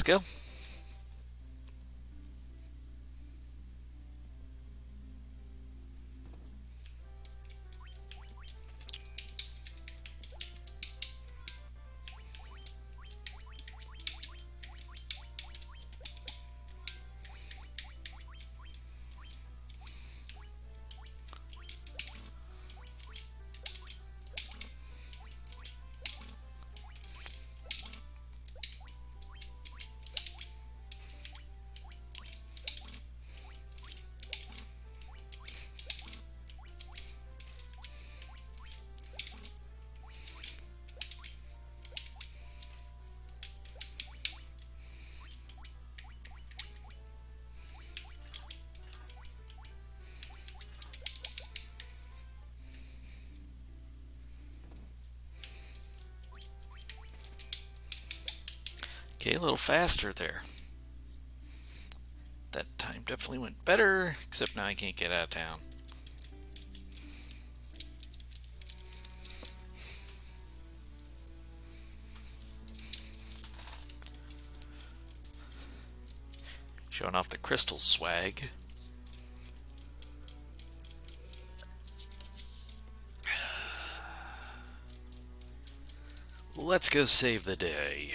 Let's go. Okay, a little faster there. That time definitely went better, except now I can't get out of town. Showing off the crystal swag. Let's go save the day.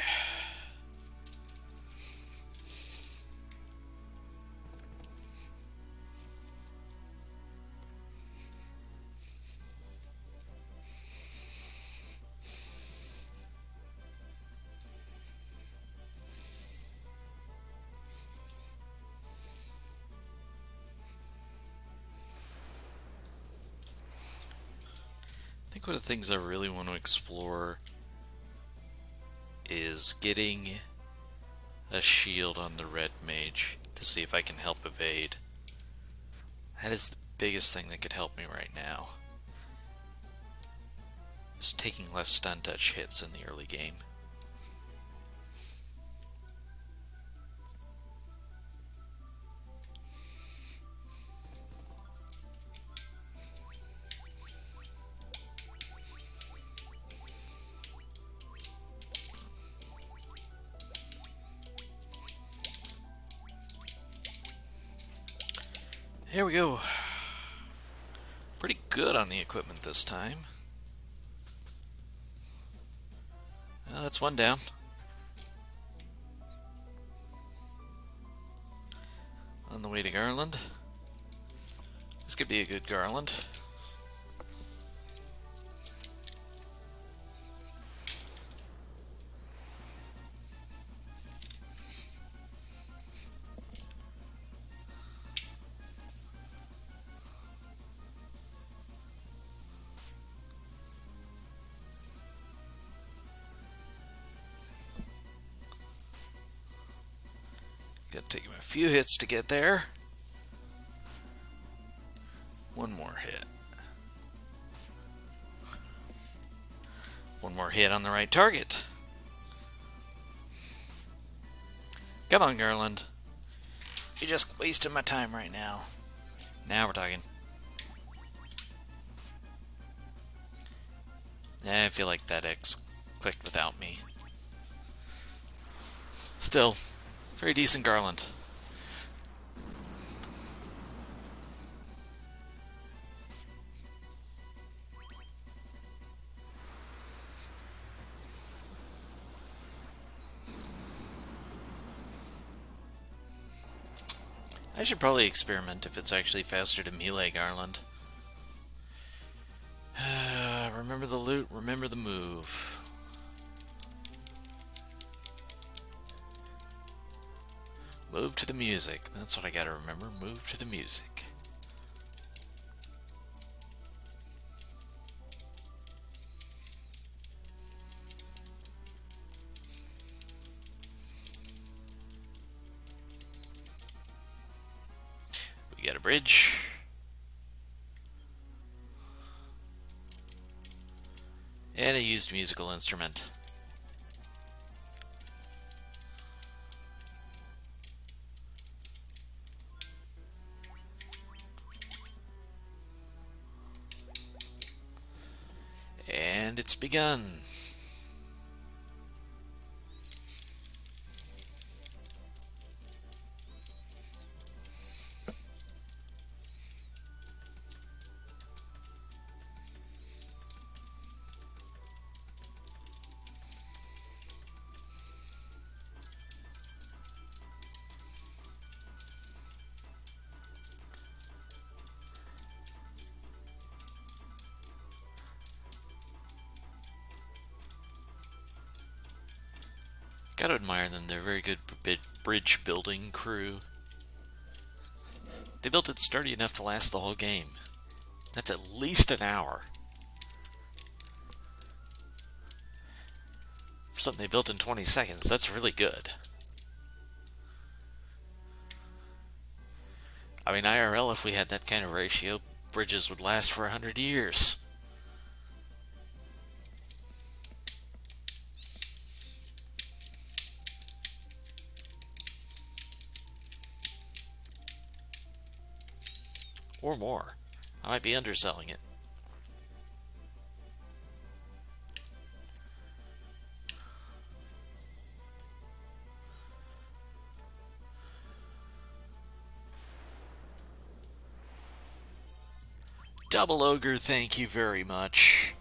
I think one of the things I really want to explore is getting a shield on the red mage to see if I can help evade. That is the biggest thing that could help me right now. Is taking less stun touch hits in the early game. Here we go. Pretty good on the equipment this time. Well, that's one down. On the way to Garland. This could be a good Garland. Gotta take him a few hits to get there. One more hit. One more hit on the right target. Come on, Garland. You're just wasting my time right now. Now we're talking. I feel like that X clicked without me. Still, very decent Garland. I should probably experiment if it's actually faster to melee Garland. Remember the loot, remember the move. Move to the music. That's what I gotta remember. Move to the music. We got a bridge. And a used musical instrument. And it's begun. Gotta admire them. They're a very good bridge building crew. They built it sturdy enough to last the whole game. That's at least an hour. For something they built in 20 seconds, that's really good. I mean, IRL, if we had that kind of ratio, bridges would last for 100 years. Or more. I might be underselling it. Double Ogre, thank you very much.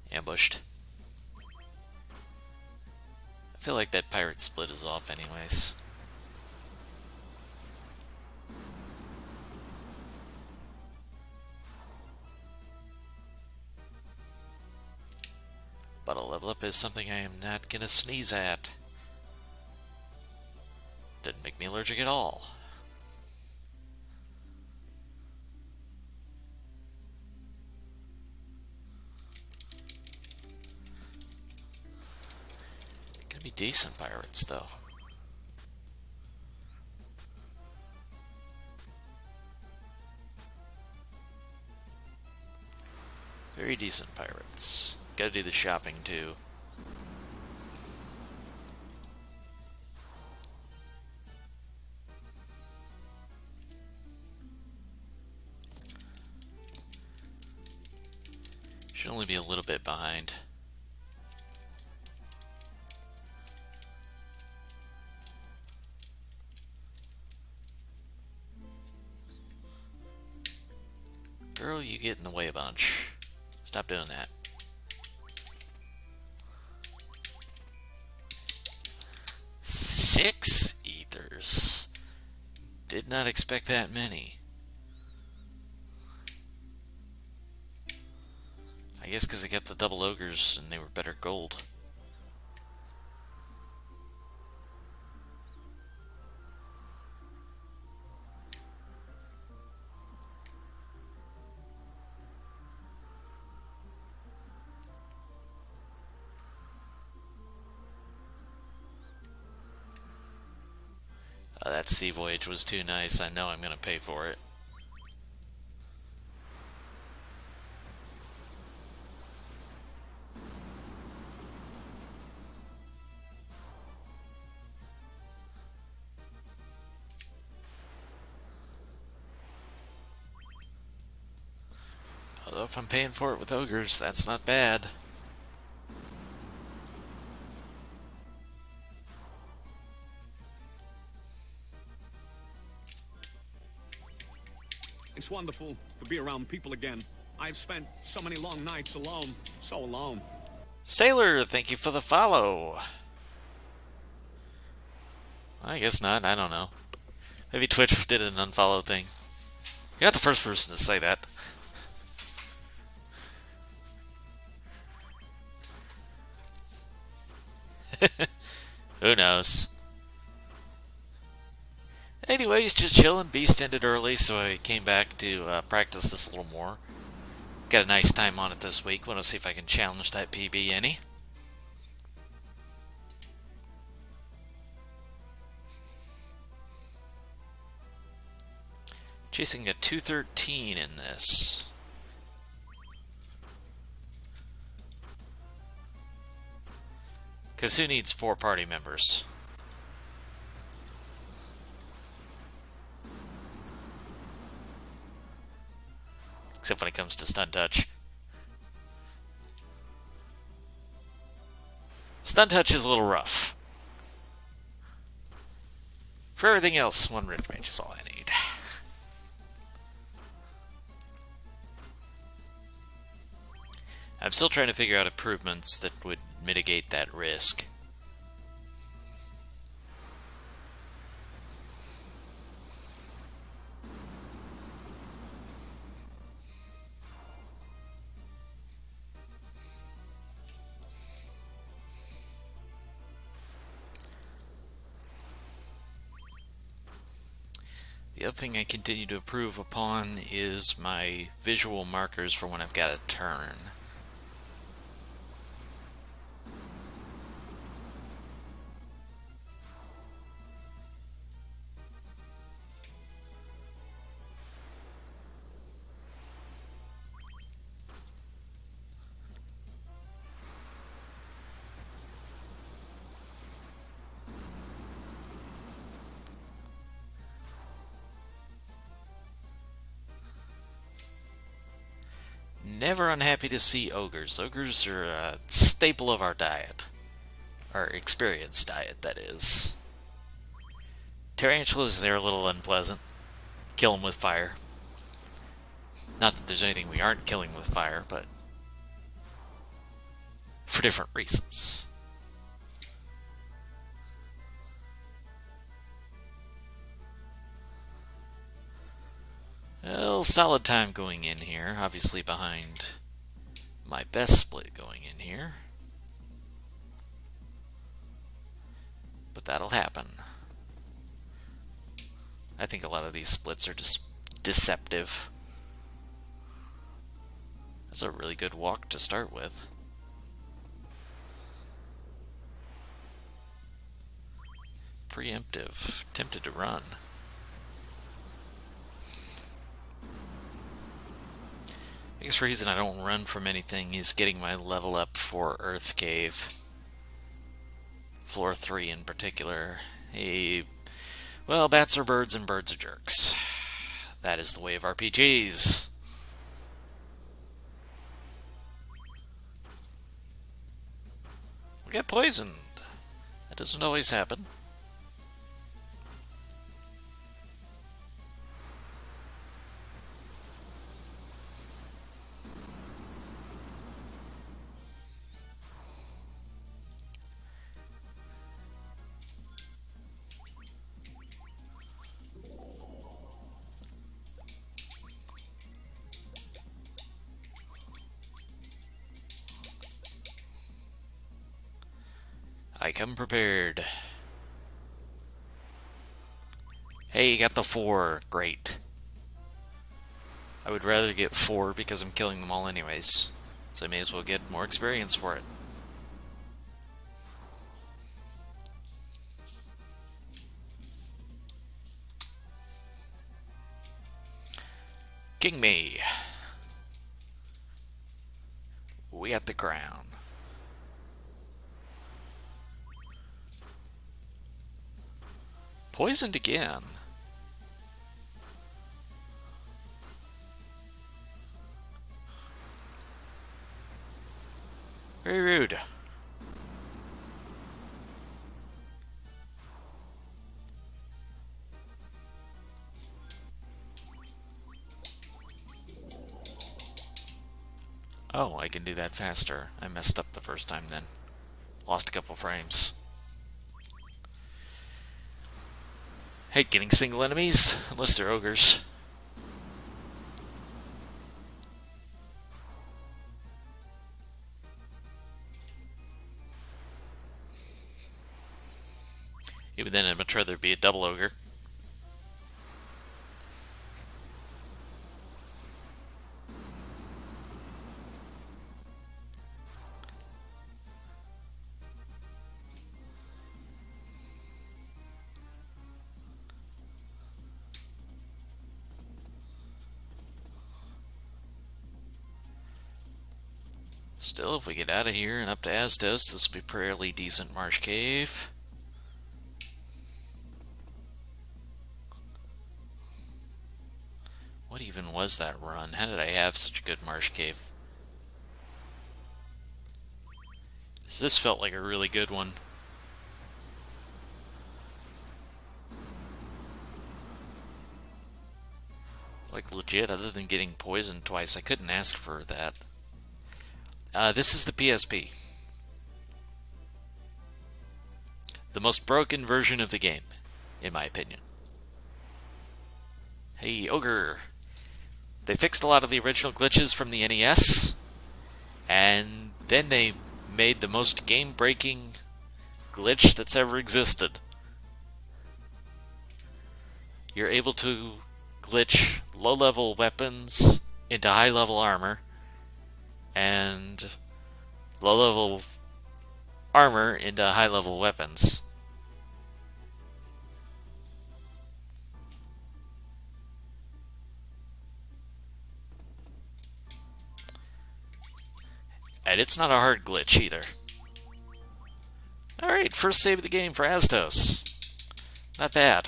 Ambushed. I feel like that pirate split is off anyways. But a level up is something I am not gonna sneeze at. Didn't make me allergic at all. Gonna be decent pirates though. Very decent pirates. Gotta do the shopping too. Should only be a little bit behind. Girl, you get in the way a bunch. Stop doing that. Six ethers. Did not expect that many. I guess because I got the double ogres and they were better gold. That sea voyage was too nice. I know I'm going to pay for it. Although if I'm paying for it with ogres, that's not bad. It's wonderful to be around people again. I've spent so many long nights alone, so alone. Sailor, thank you for the follow. I guess not, I don't know. Maybe Twitch did an unfollow thing. You're not the first person to say that. Who knows? Anyways, just chilling. Beast ended early, so I came back to practice this a little more. Got a nice time on it this week. Want to see if I can challenge that PB any. Chasing a 213 in this. Because who needs 4 party members? Except when it comes to stun touch. Stun touch is a little rough. For everything else, 1 rip range is all I need. I'm still trying to figure out improvements that would mitigate that risk. The other thing I continue to improve upon is my visual markers for when I've got a turn. Never unhappy to see ogres. Ogres are a staple of our diet. Our experience diet, that is. Tarantulas, they're a little unpleasant. Kill them with fire. Not that there's anything we aren't killing with fire, but for different reasons. Well, solid time going in here. Obviously behind my best split going in here. But that'll happen. I think a lot of these splits are just deceptive. That's a really good walk to start with. Preemptive. Tempted to run. Biggest reason I don't run from anything is getting my level up for Earth Cave. Floor 3 in particular. Well, bats are birds and birds are jerks. That is the way of RPGs. We get poisoned. That doesn't always happen. I come prepared. Hey, you got the 4. Great. I would rather get 4 because I'm killing them all anyways. So I may as well get more experience for it. King me. We got the crown. Poisoned again. Very rude. Oh, I can do that faster. I messed up the first time then. Lost a couple frames. Hate getting single enemies, unless they're ogres. Even then, I'd much rather be a double ogre. Still, if we get out of here and up to Asdos, this will be a fairly decent marsh cave. What even was that run? How did I have such a good marsh cave? This felt like a really good one. Like legit, other than getting poisoned twice, I couldn't ask for that. This is the PSP. The most broken version of the game, in my opinion. Hey, Ogre. They fixed a lot of the original glitches from the NES, and then they made the most game-breaking glitch that's ever existed. You're able to glitch low-level weapons into high-level armor, and low-level armor into high-level weapons. And it's not a hard glitch either. Alright, first save of the game for Astos. Not bad.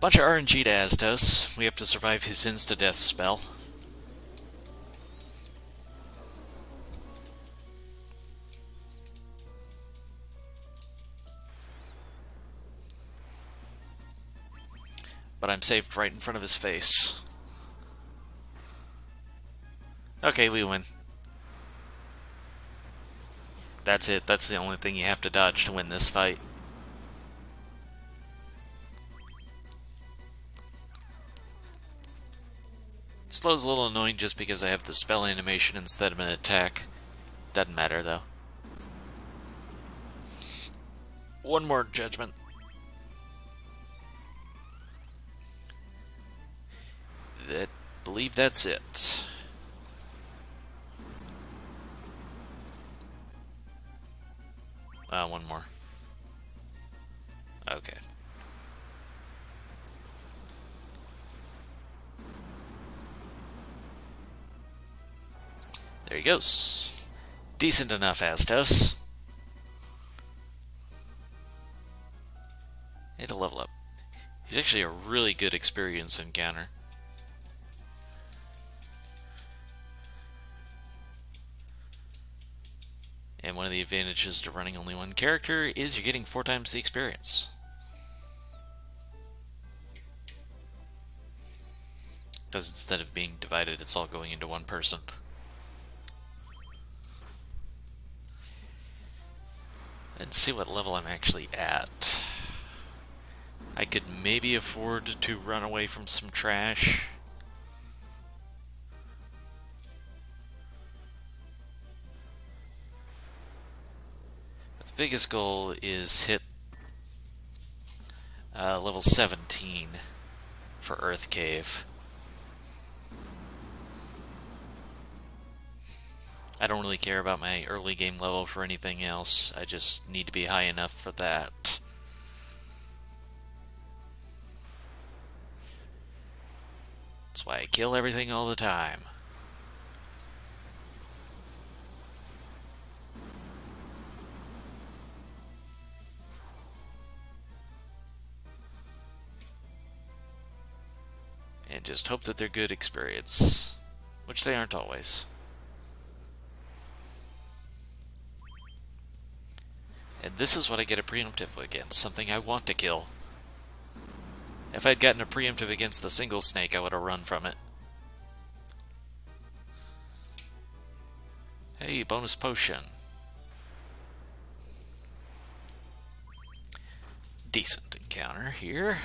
Bunch of RNG to Astos. We have to survive his insta-death spell. But I'm saved right in front of his face. Okay, we win. That's it. That's the only thing you have to dodge to win this fight. Slow's a little annoying just because I have the spell animation instead of an attack. Doesn't matter though. One more judgment. I believe that's it. One more. Okay. There he goes. Decent enough, Astos. And a level up. He's actually a really good experience encounter. And one of the advantages to running only one character is you're getting 4 times the experience. Because instead of being divided, it's all going into one person. Let's see what level I'm actually at. I could maybe afford to run away from some trash. But the biggest goal is hit level 17 for Earth Cave. I don't really care about my early game level for anything else. I just need to be high enough for that. That's why I kill everything all the time. And just hope that they're good experience. Which they aren't always. And this is what I get a preemptive against, something I want to kill. If I'd gotten a preemptive against the single snake, I would have run from it. Hey, bonus potion. Decent encounter here.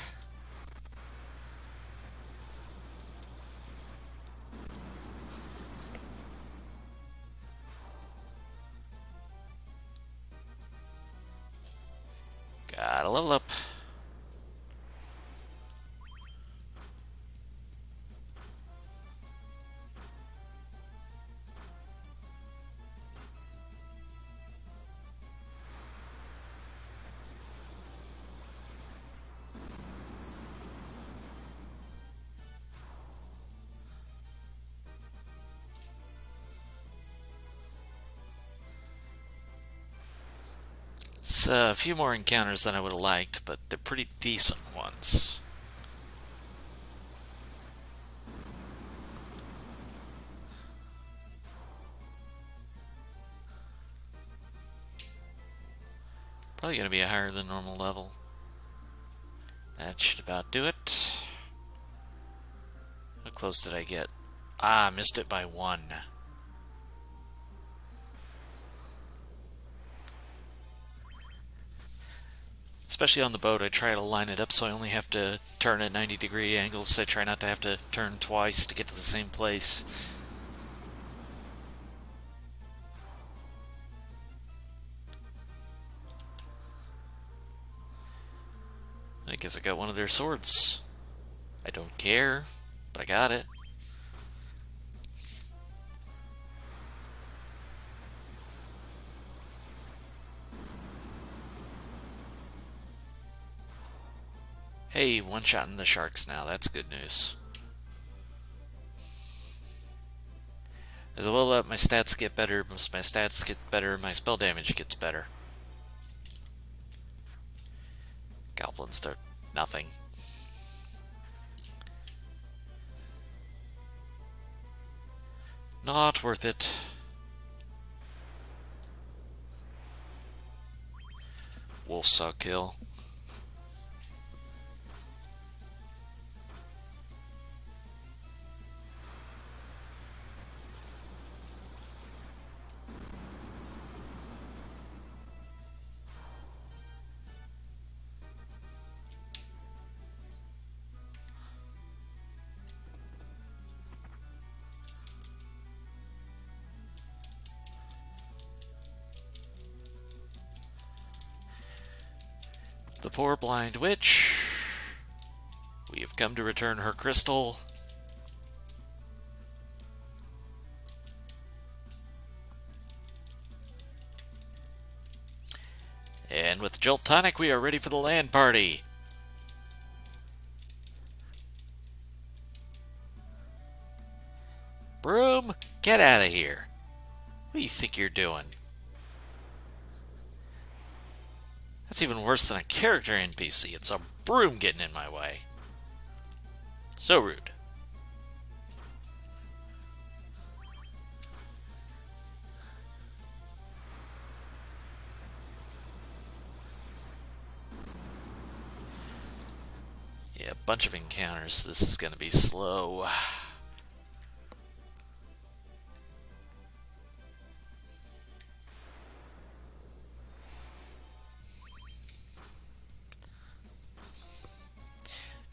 Gotta level up. It's a few more encounters than I would have liked, but they're pretty decent ones. Probably going to be a higher than normal level. That should about do it. Looks close did I get? Ah, missed it by 1. Especially on the boat, I try to line it up so I only have to turn at 90-degree angles. So I try not to have to turn twice to get to the same place. I guess I got one of their swords. I don't care, but I got it. Hey, one-shotting the sharks now. That's good news. As I level up, my stats get better. As my stats get better, my spell damage gets better. Goblins start nothing. Not worth it. Wolf saw kill. The poor blind witch. We have come to return her crystal. And with Jolt Tonic, we are ready for the land party. Broom, get out of here. What do you think you're doing? That's even worse than a character NPC. It's a broom getting in my way. So rude. Yeah, a bunch of encounters. This is going to be slow.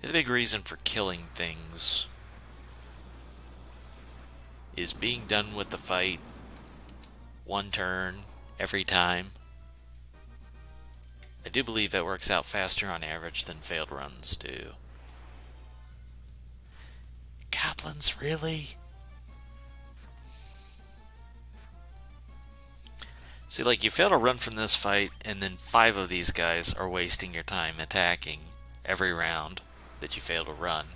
The big reason for killing things is being done with the fight one turn every time. I do believe that works out faster on average than failed runs do. Goblins, really? See, like, you fail to run from this fight, and then 5 of these guys are wasting your time attacking every round that you fail to run,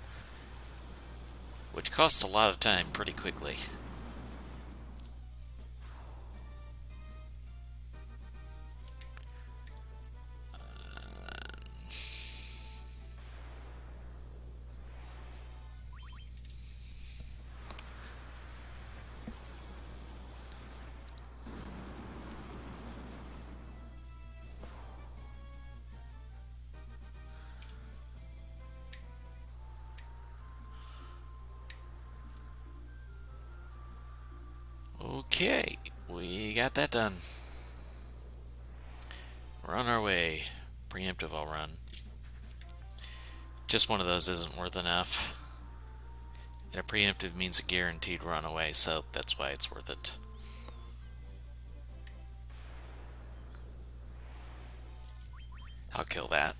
which costs a lot of time pretty quickly. Okay, we got that done. We're on our way. Preemptive I'll run. Just one of those isn't worth enough. And a preemptive means a guaranteed runaway, so that's why it's worth it. I'll kill that.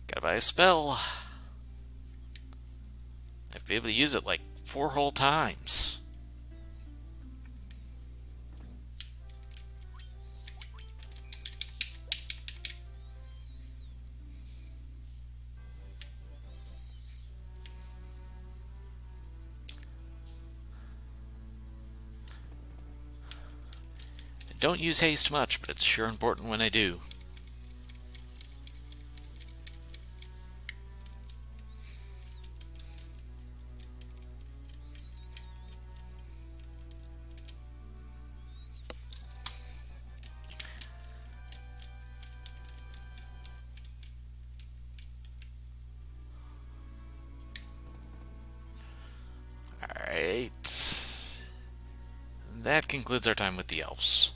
Gotta buy a spell. I have to be able to use it like 4 whole times. I don't use haste much, but it's sure important when I do. that concludes our time with the elves.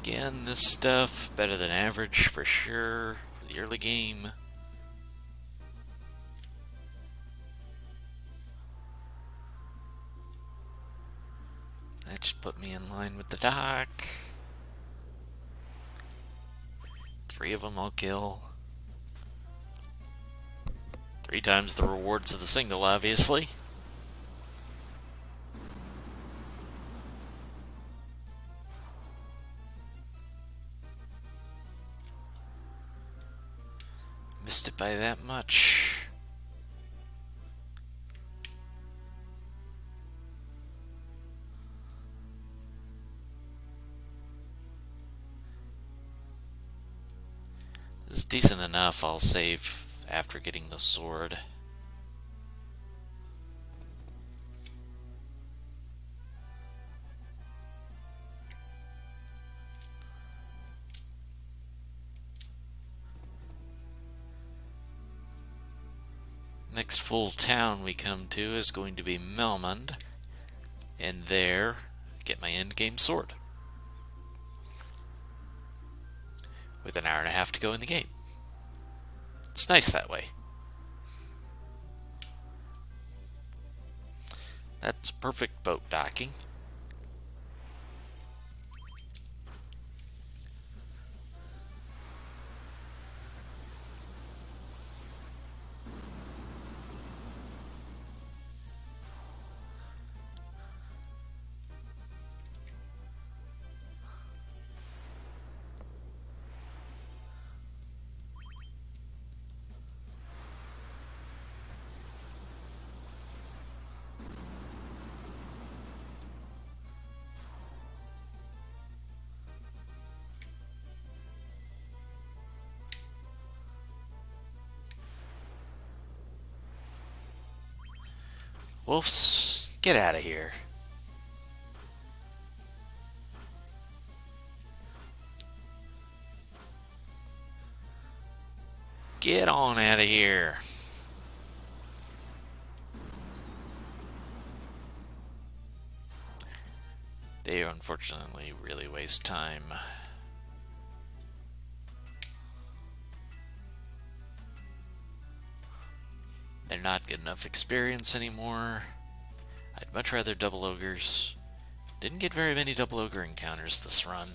Again, this stuff better than average for sure for the early game. That should put me in line with the dock. 3 of them I'll kill. 3 times the rewards of the single, obviously. Missed it by that much. This is decent enough. I'll save after getting the sword. Next full town we come to is going to be Melmond, and there get my endgame sword. With an hour and a half to go in the game. It's nice that way. That's perfect boat docking. Wolves, get out of here. Get on out of here. They unfortunately really waste time. They're not good enough experience anymore. I'd much rather double ogres. Didn't get very many double ogre encounters this run.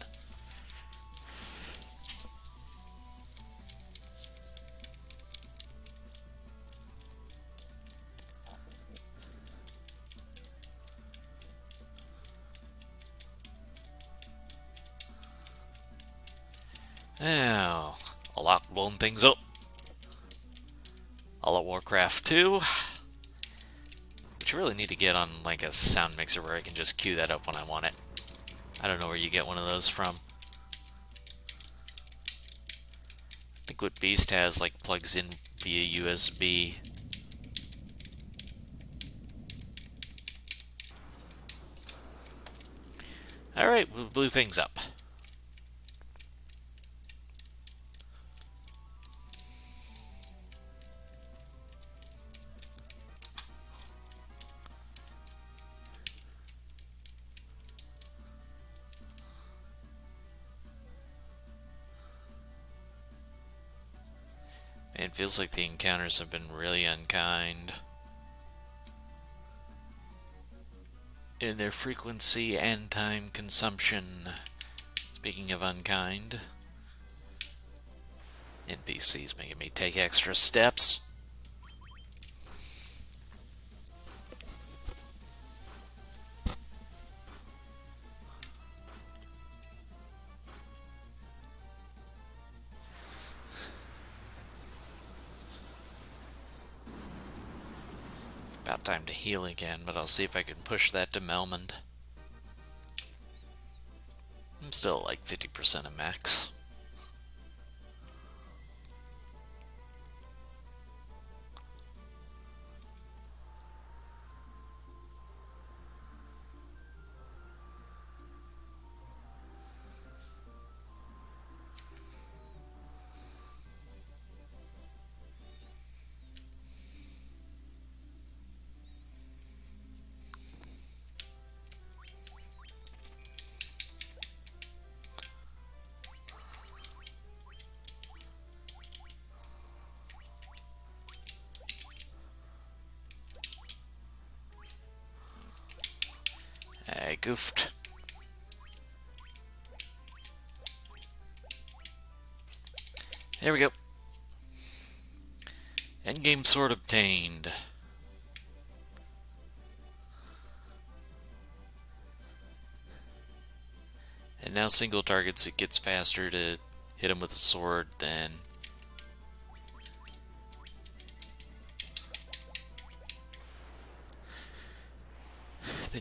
Now, a lot blowing things up. All at Warcraft 2. But you really need to get on like a sound mixer where I can just cue that up when I want it. I don't know where you get one of those from. I think what Beast has like plugs in via USB. Alright, we blew things up. It feels like the encounters have been really unkind in their frequency and time consumption. Speaking of unkind, NPCs making me take extra steps. About time to heal again, but I'll see if I can push that to Melmond. I'm still at like 50% of max. I goofed. There we go. Endgame sword obtained. And now single targets, it gets faster to hit him with a sword than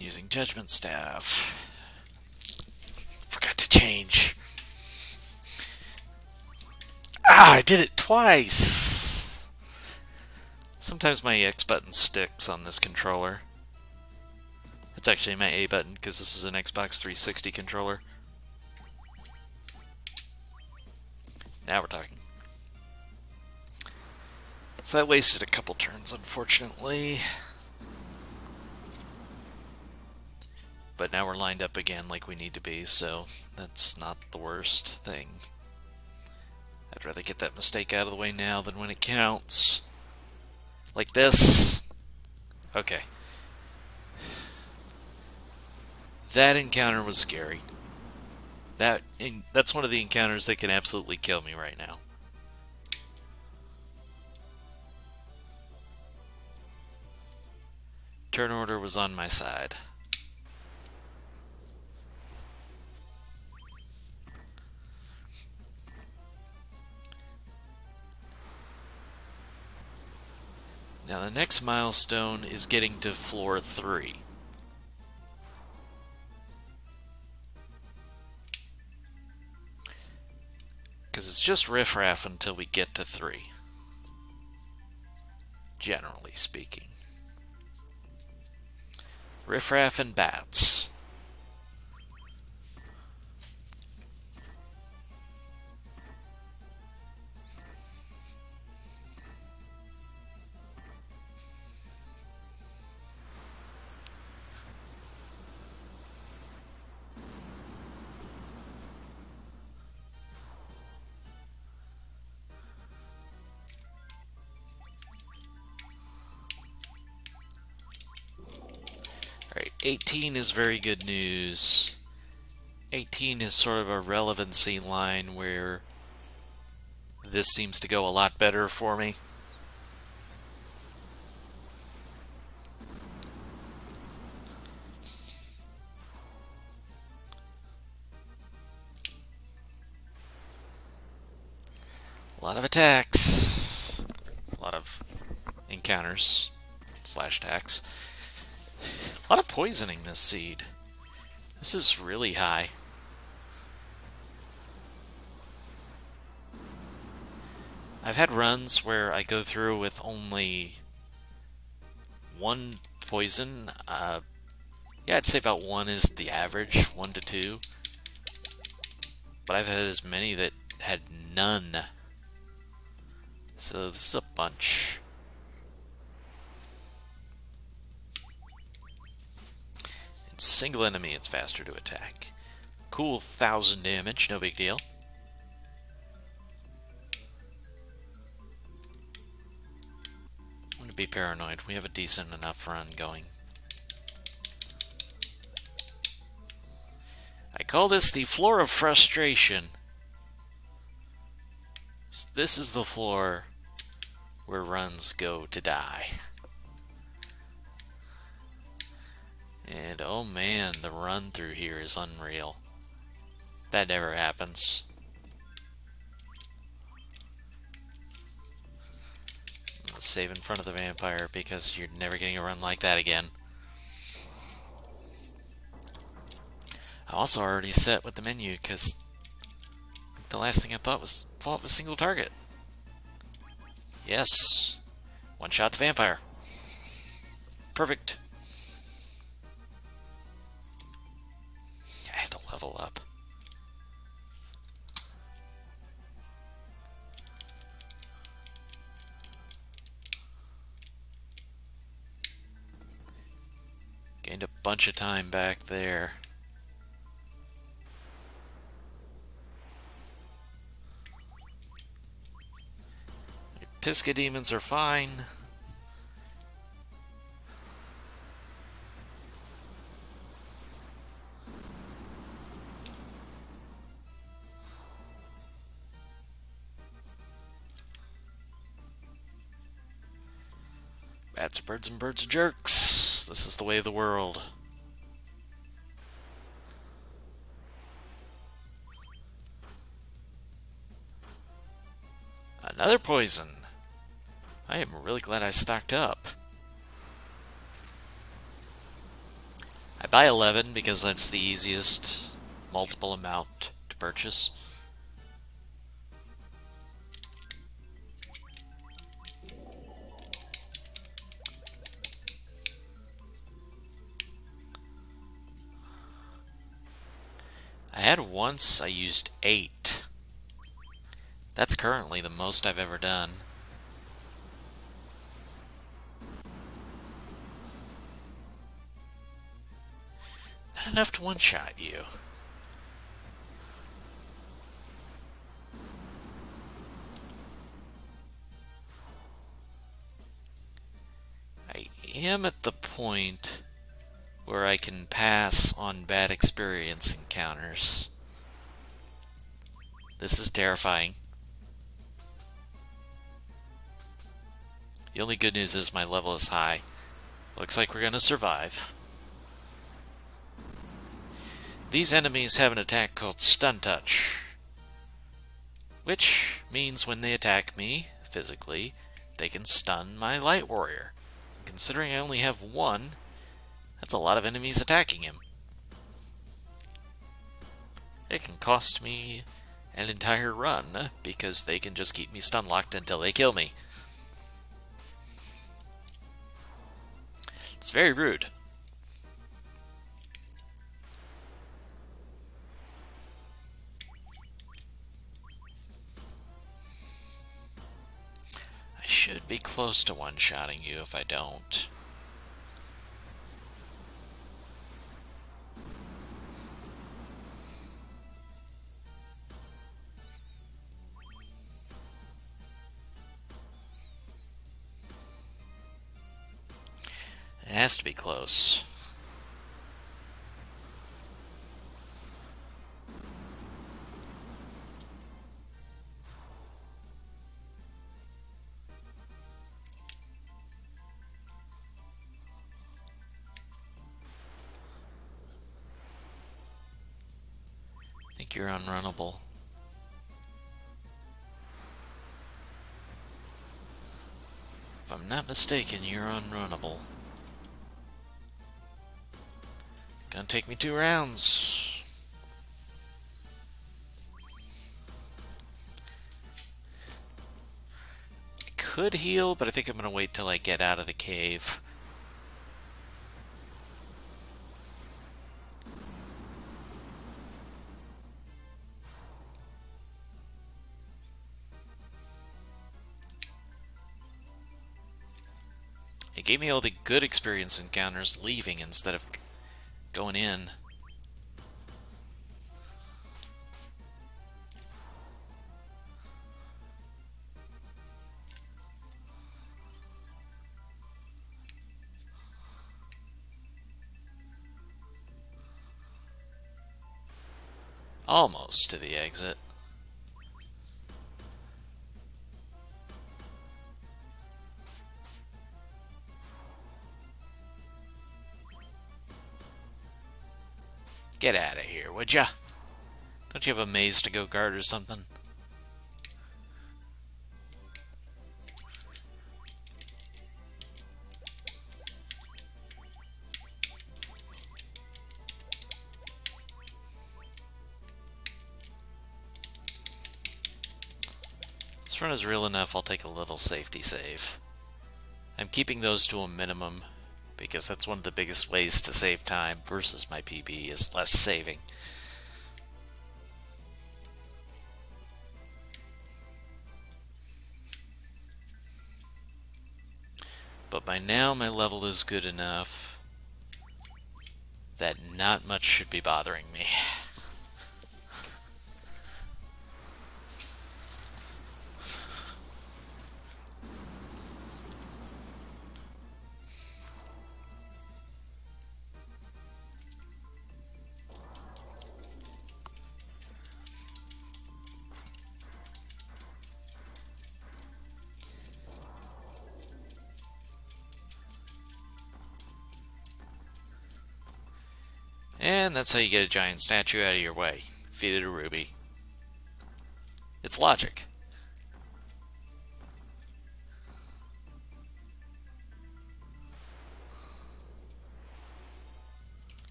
using Judgment Staff. Forgot to change. Ah, I did it twice! Sometimes my X button sticks on this controller. It's actually my A button because this is an Xbox 360 controller. Now we're talking. So that wasted a couple turns, unfortunately. But now we're lined up again like we need to be, so that's not the worst thing. I'd rather get that mistake out of the way now than when it counts. Like this. Okay. That encounter was scary. That's one of the encounters that can absolutely kill me right now. Turn order was on my side. Now the next milestone is getting to floor 3. Because it's just riffraff until we get to 3. Generally speaking. Riffraff and bats. Alright, 18 is very good news. 18 is sort of a relevancy line where this seems to go a lot better for me. A lot of attacks. A lot of encounters / attacks. A lot of poisoning this seed. This is really high. I've had runs where I go through with only 1 poison. Yeah, I'd say about 1 is the average, 1 to 2. But I've had as many that had none. So this is a bunch. It's single enemy, it's faster to attack. Cool, 1000 damage, no big deal. I'm gonna be paranoid. We have a decent enough run going. I call this the floor of frustration. This is the floor where runs go to die. And oh man, the run through here is unreal. That never happens. Let's save in front of the vampire because you're never getting a run like that again. I also already set with the menu because the last thing I thought was single target. Yes. One shot the vampire. Perfect. I had to level up. Gained a bunch of time back there. Pisca demons are fine. Bats are birds and birds are jerks. This is the way of the world. Another poison. I am really glad I stocked up. I buy 11 because that's the easiest multiple amount to purchase. I had once I used 8. That's currently the most I've ever done. Not enough to one-shot you. I am at the point where I can pass on bad experience encounters. This is terrifying. The only good news is my level is high. Looks like we're gonna survive. These enemies have an attack called Stun Touch, which means when they attack me physically, they can stun my Light Warrior. Considering I only have one, that's a lot of enemies attacking him. It can cost me an entire run because they can just keep me stun locked until they kill me. It's very rude. I should be close to one-shotting you if I don't. It has to be close. I think you're unrunnable. If I'm not mistaken, you're unrunnable. Gonna take me 2 rounds. I could heal, but I think I'm gonna wait till I get out of the cave. It gave me all the good experience encounters leaving instead of going in. Almost to the exit. Get out of here, would ya? Don't you have a maze to go guard or something? This run is real enough, I'll take a little safety save. I'm keeping those to a minimum, because that's one of the biggest ways to save time versus my PB is less saving. But by now my level is good enough that not much should be bothering me. And that's how you get a giant statue out of your way. Feed it a ruby. It's logic.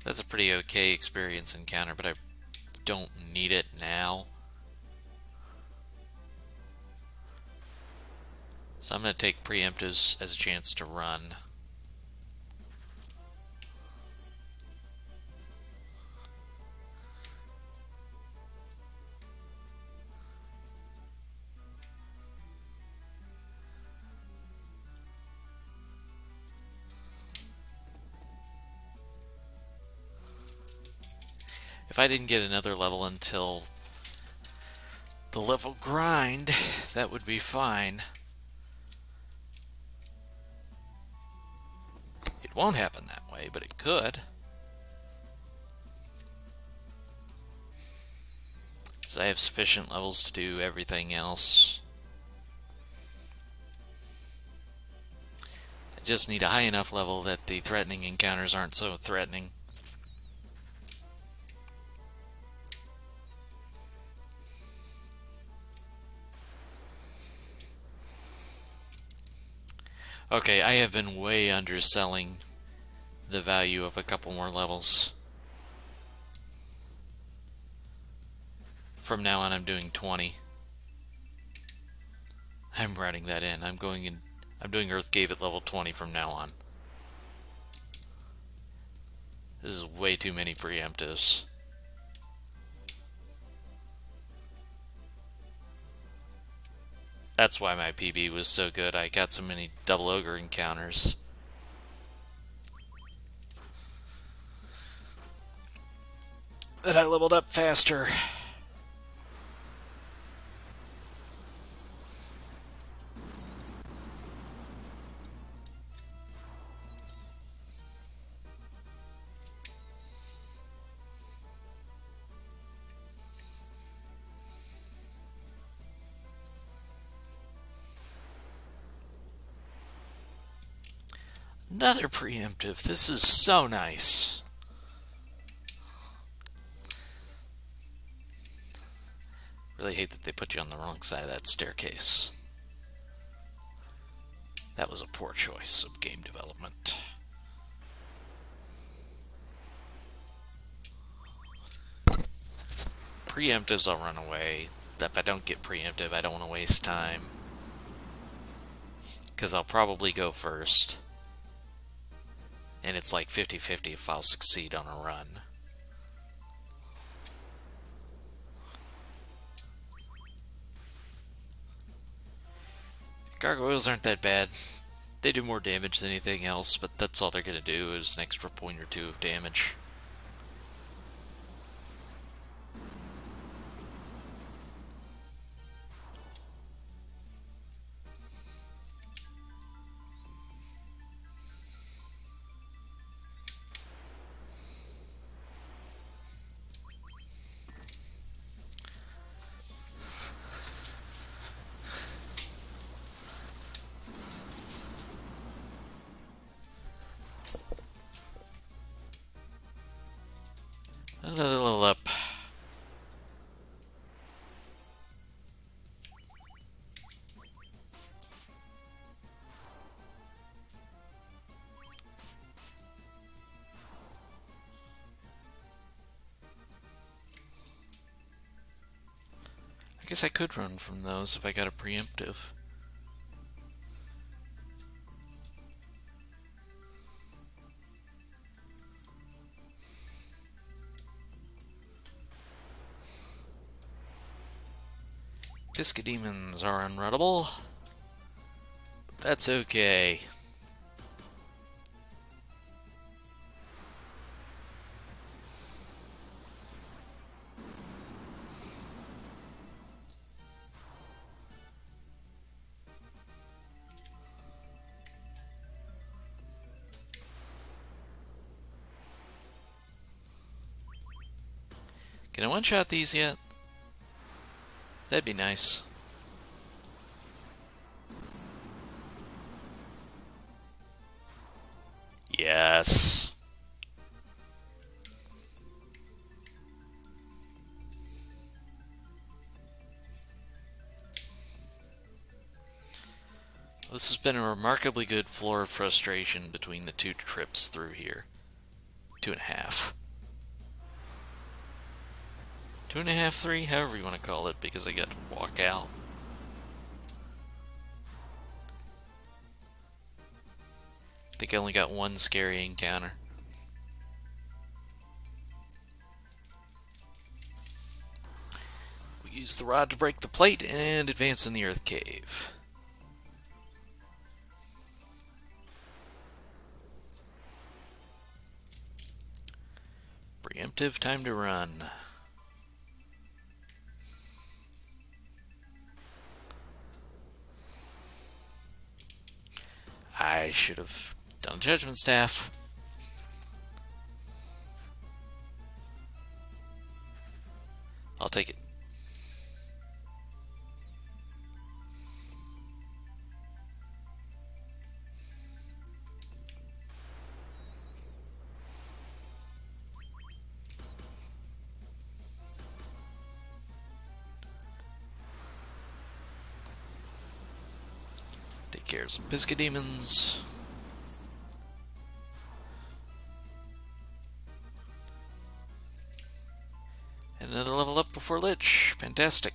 That's a pretty okay experience encounter, but I don't need it now. So I'm going to take preemptives as a chance to run. If I didn't get another level until the level grind, that would be fine. It won't happen that way, but it could. So I have sufficient levels to do everything else. I just need a high enough level that the threatening encounters aren't so threatening. Okay, I have been way underselling the value of a couple more levels. From now on, I'm doing 20. I'm writing that in. I'm doing Earth Cave at level 20 from now on. This is way too many preemptives. That's why my PB was so good. I got so many double ogre encounters. That I leveled up faster. Another preemptive. This is so nice. Really hate that they put you on the wrong side of that staircase. That was a poor choice of game development. Preemptives, I'll run away. If I don't get preemptive, I don't want to waste time. Because I'll probably go first. And it's like 50-50 if I'll succeed on a run. Gargoyles aren't that bad. They do more damage than anything else, but that's all they're going to do is an extra point or two of damage. Another level up. I guess I could run from those if I got a preemptive. Piscademons are unrunnable. But that's okay. Can I one-shot these yet? That'd be nice. Yes. This has been a remarkably good floor of frustration between the two trips through here. 2.5. 2.5, 3, however you want to call it, because I got to walk out. I think I only got one scary encounter. We use the rod to break the plate and advance in the earth cave. Preemptive, time to run. I should have done a judgment staff. I'll take it. Take care of some biscuit demons. And another level up before Lich. Fantastic.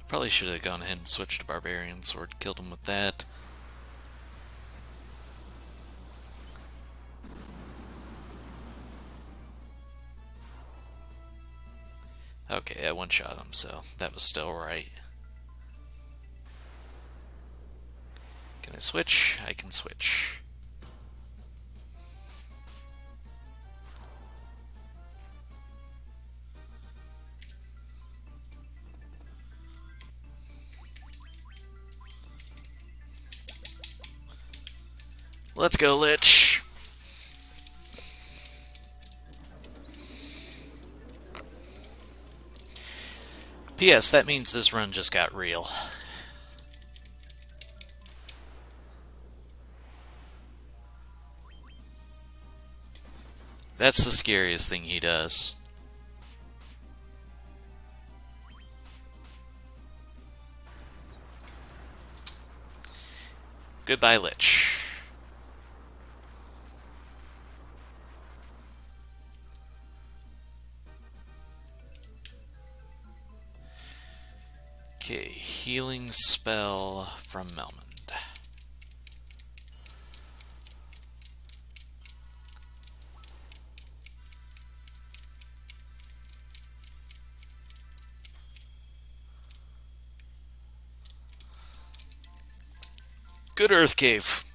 Probably should have gone ahead and switched to Barbarian Sword, killed him with that. Okay, I one-shot him, so that was still right. Can I switch? I can switch. Let's go, Lich! P.S. That means this run just got real. That's the scariest thing he does. Goodbye, Lich. Okay, healing spell from Melmond. Good Earth Cave.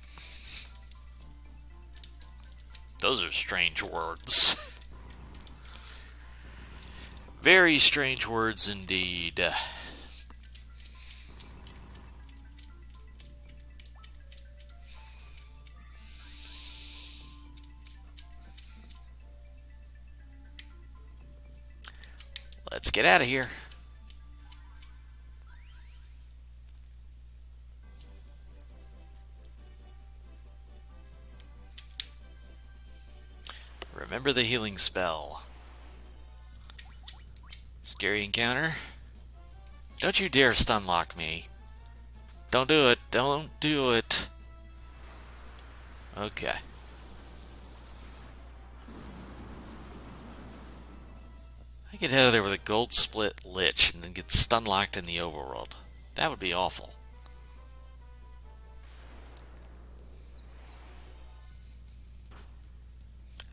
Those are strange words. Very strange words indeed. Let's get out of here. Remember the healing spell. Scary encounter. Don't you dare stun lock me. Don't do it. Don't do it. Okay. I get out of there with a gold split Lich and then get stun locked in the overworld. That would be awful.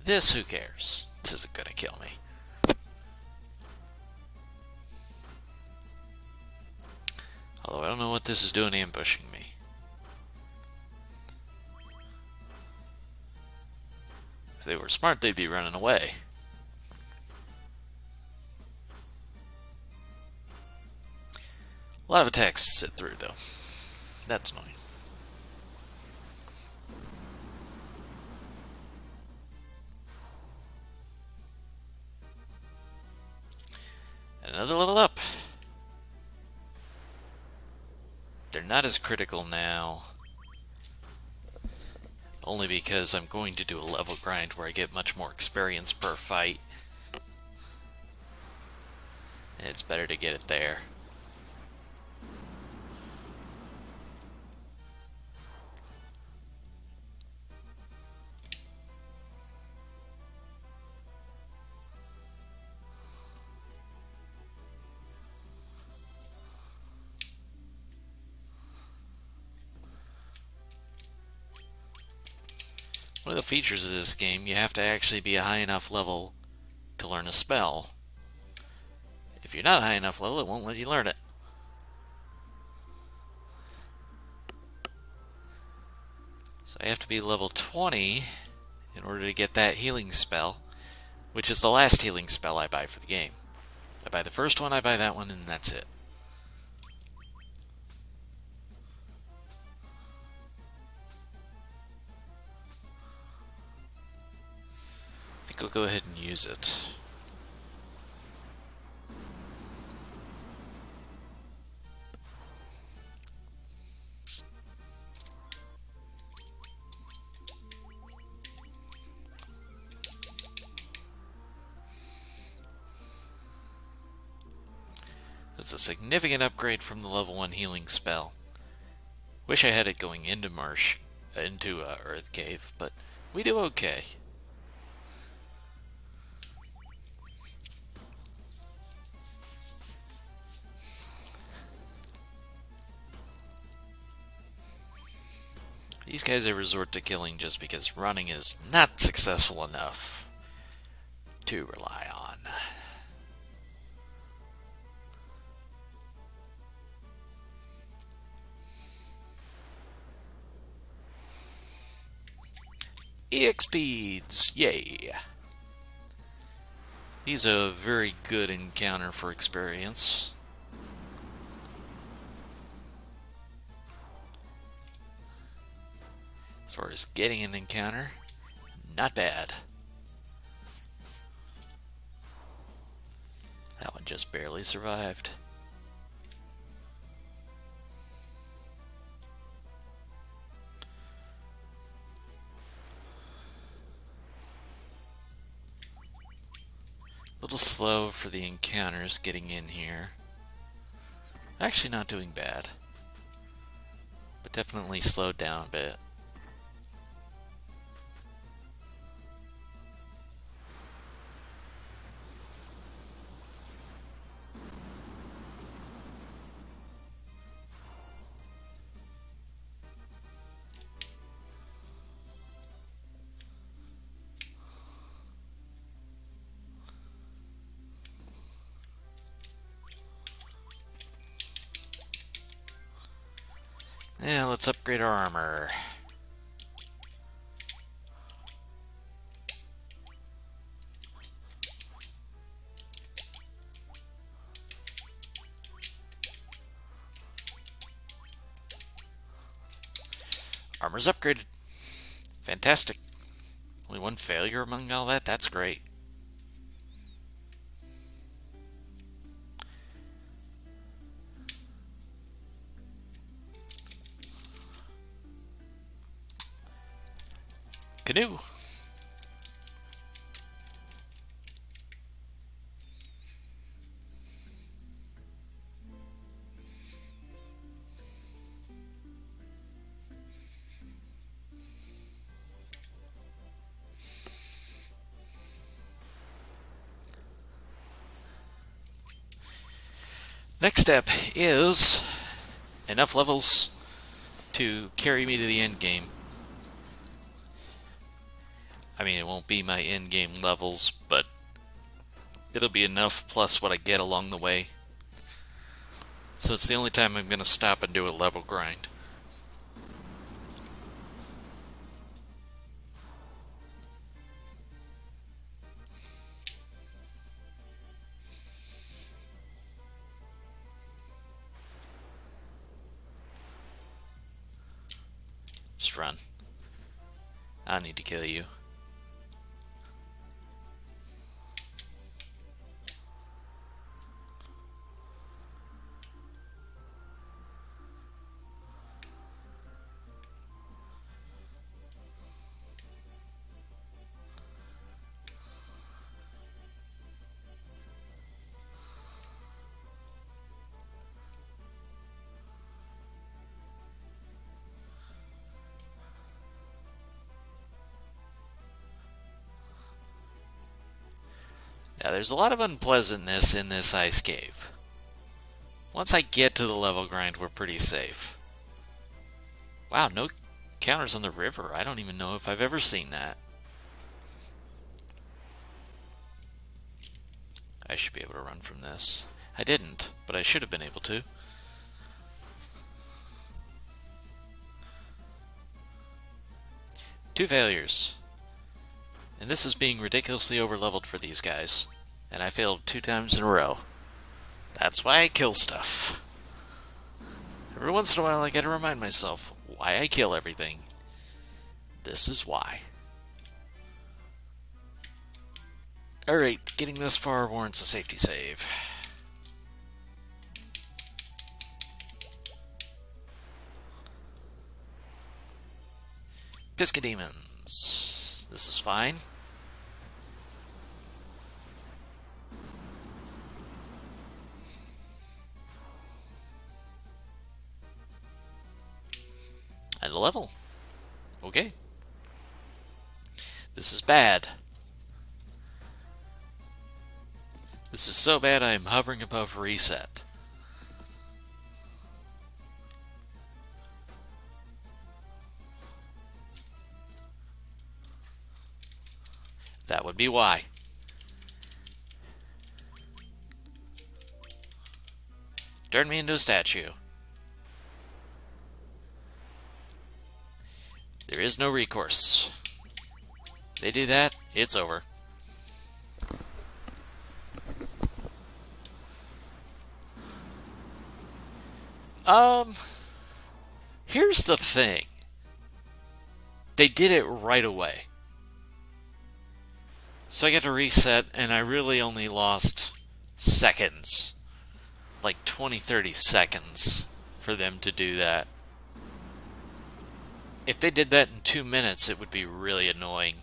This, who cares? This isn't gonna kill me. Although I don't know what this is doing ambushing me. If they were smart, they'd be running away. A lot of attacks to sit through, though. That's annoying. Another level up. They're not as critical now. Only because I'm going to do a level grind where I get much more experience per fight. And it's better to get it there. One of the features of this game, you have to actually be a high enough level to learn a spell. If you're not high enough level, it won't let you learn it. So I have to be level 20 in order to get that healing spell, which is the last healing spell I buy for the game. I buy the first one, I buy that one, and that's it. I think I'll go ahead and use it. It's a significant upgrade from the level 1 healing spell. Wish I had it going into Earth Cave, but we do okay. These guys I resort to killing just because running is not successful enough to rely on. EXPs! Yay! These are a very good encounter for experience. As far as getting an encounter, not bad. That one just barely survived. A little slow for the encounters getting in here. Actually not doing bad, but definitely slowed down a bit. Yeah, let's upgrade our armor. Armor's upgraded. Fantastic. Only one failure among all that? That's great. Canoe. Next step is enough levels to carry me to the end game. I mean, it won't be my end game levels, but it'll be enough plus what I get along the way. So it's the only time I'm going to stop and do a level grind. Just run. I need to kill you. Yeah, there's a lot of unpleasantness in this ice cave. Once I get to the level grind, we're pretty safe. Wow, no counters on the river. I don't even know if I've ever seen that. I should be able to run from this. I didn't, but I should have been able to. Two failures. And this is being ridiculously overleveled for these guys. And I failed 2 times in a row. That's why I kill stuff. Every once in a while I gotta remind myself why I kill everything. This is why. Alright, getting this far warrants a safety save. Piscademons. This is fine. And a level. Okay. This is bad. This is so bad I am hovering above reset. That would be why. Turn me into a statue. There is no recourse. They do that, it's over. Here's the thing. They did it right away. So I get to reset, and I really only lost seconds. Like 20-30 seconds for them to do that. If they did that in 2 minutes, it would be really annoying.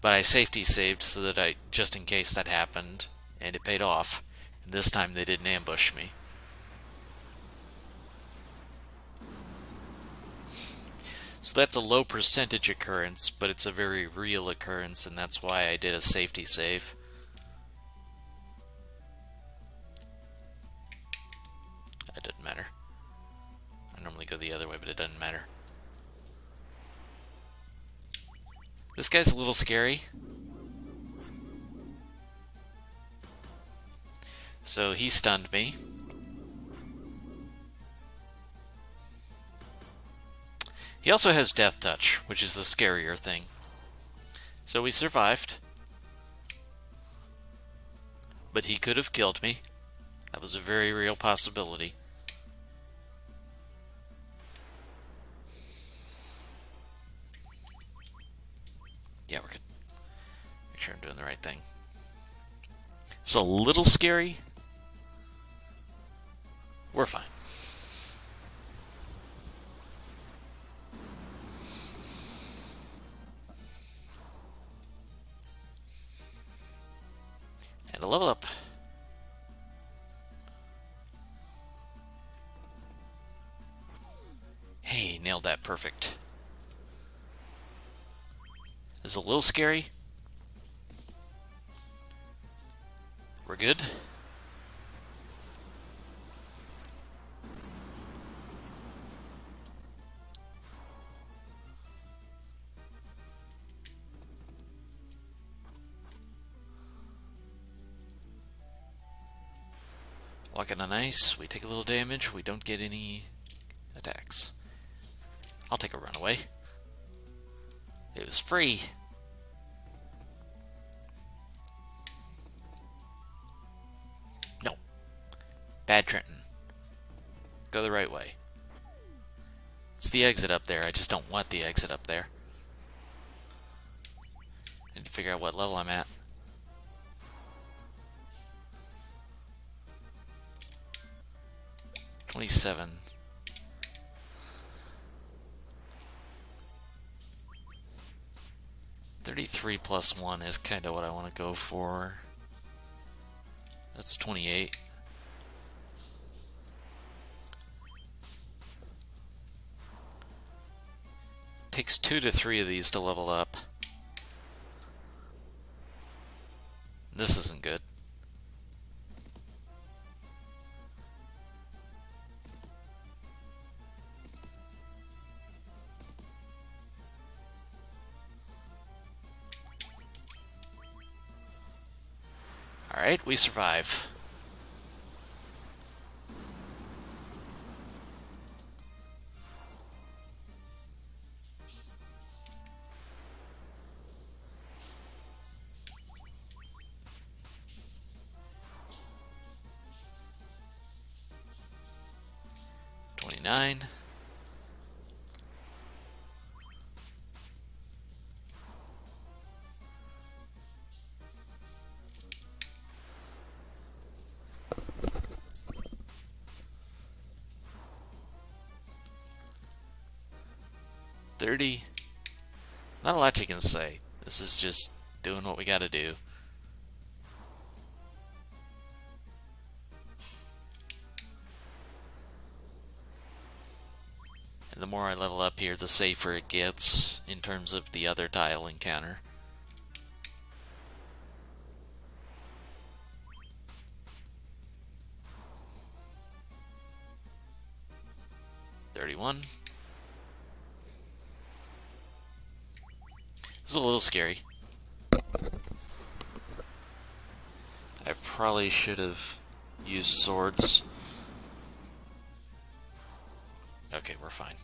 But I safety saved so that just in case that happened, and it paid off. And this time they didn't ambush me. So that's a low percentage occurrence, but it's a very real occurrence, and that's why I did a safety save. That didn't matter. I normally go the other way, but it doesn't matter. This guy's a little scary. So he stunned me. He also has Death Touch, which is the scarier thing. So we survived. But he could have killed me. That was a very real possibility. Yeah, we're good. Make sure I'm doing the right thing. It's a little scary. We're fine. And a level up. Hey, nailed that perfect. It's a little scary. We're good. Walking on ice, we take a little damage, we don't get any attacks. I'll take a runaway. It was free. No. Bad Trenton. Go the right way. It's the exit up there, I just don't want the exit up there. I need to figure out what level I'm at. $27. 33 plus 1 is kind of what I want to go for. That's 28. Takes 2 to 3 of these to level up. this isn't good. Alright, we survive. $29. $30. Not a lot you can say. This is just doing what we gotta do. And the more I level up here, the safer it gets in terms of the other tile encounter. $31. This is a little scary. I probably should have used swords. Okay, we're fine.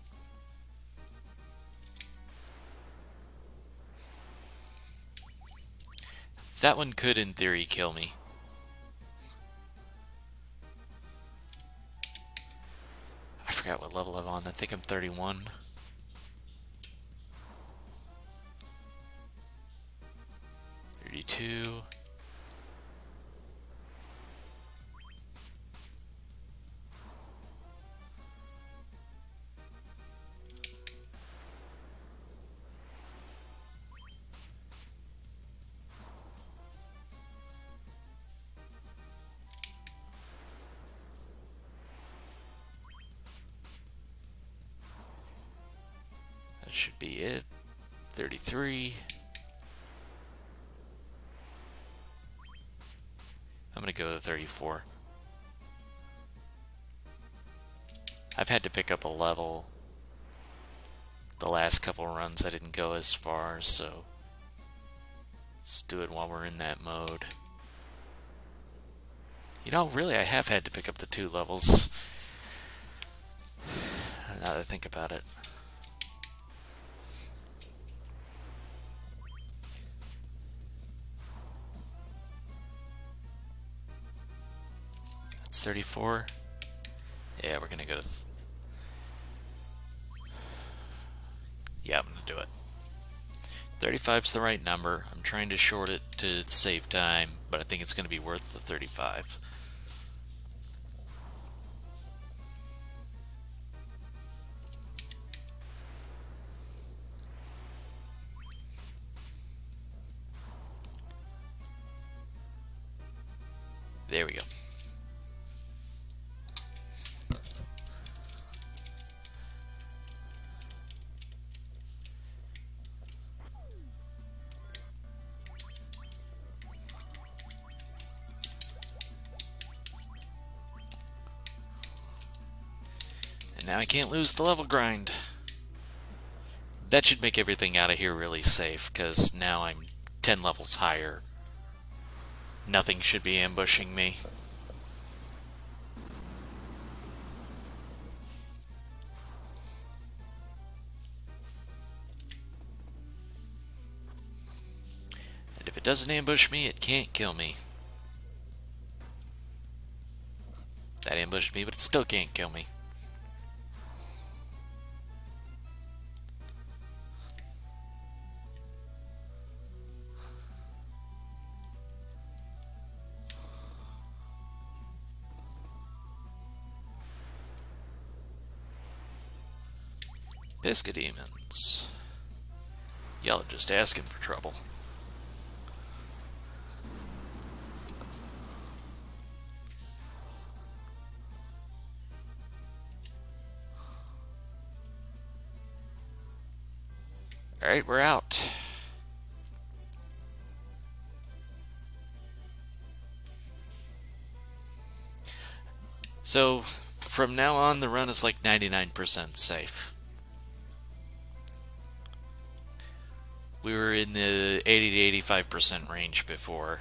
That one could, in theory, kill me. I forgot what level I'm on. I think I'm 31. $32. That should be it. 33. I'm gonna go to 34. I've had to pick up a level. The last couple runs I didn't go as far, so let's do it while we're in that mode. You know, really, I have had to pick up the 2 levels. Now that I think about it. It's 34. Yeah, we're gonna go to... Yeah, I'm gonna do it. 35's the right number. I'm trying to short it to save time, but I think it's gonna be worth the 35. There we go. And now I can't lose the level grind. That should make everything out of here really safe, because now I'm 10 levels higher. Nothing should be ambushing me. And if it doesn't ambush me, it can't kill me. That ambushed me, but it still can't kill me. Piscademons. Y'all are just asking for trouble. Alright, we're out. So, from now on, the run is like 99% safe. We were in the 80 to 85% range before.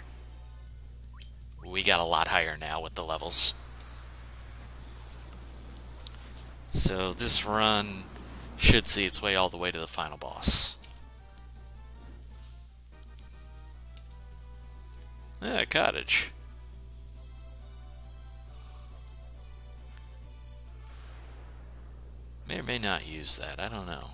We got a lot higher now with the levels. So this run should see its way all the way to the final boss. Ah, cottage. May or may not use that, I don't know.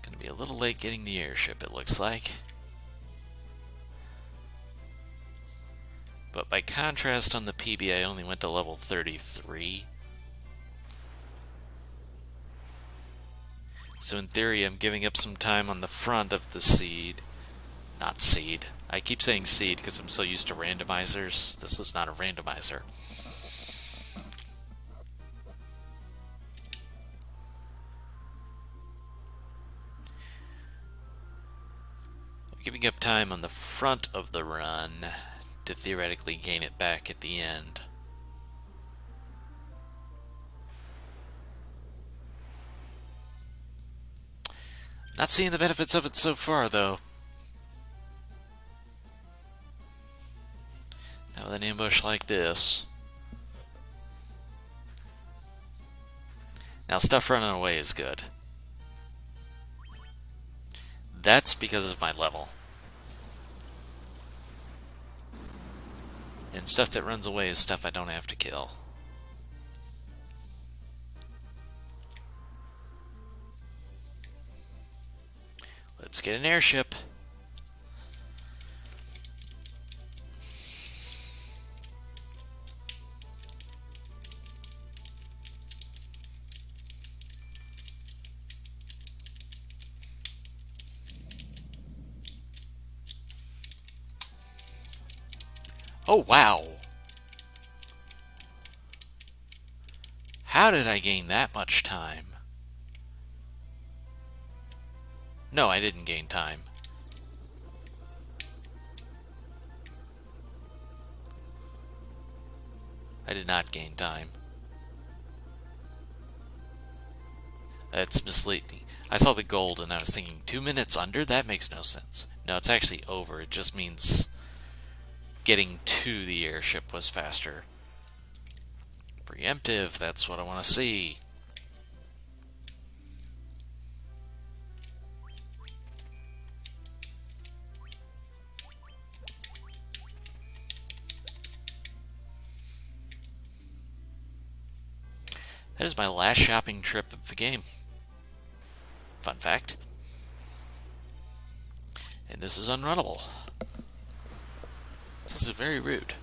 Gonna be a little late getting the airship, it looks like. But by contrast, on the PB, I only went to level 33. So in theory, I'm giving up some time on the front of the seed. Not seed. I keep saying seed because I'm so used to randomizers. This is not a randomizer. I'm giving up time on the front of the run to theoretically gain it back at the end. Not seeing the benefits of it so far, though. Now with an ambush like this. Now stuff running away is good. That's because of my level. And stuff that runs away is stuff I don't have to kill. Let's get an airship. Oh, wow. How did I gain that much time? No, I didn't gain time. I did not gain time. That's misleading. I saw the gold and I was thinking 2 minutes under? That makes no sense. No, it's actually over. It just means getting to the airship was faster. Preemptive, that's what I want to see. That is my last shopping trip of the game. Fun fact. And this is unrunnable. This is very rude.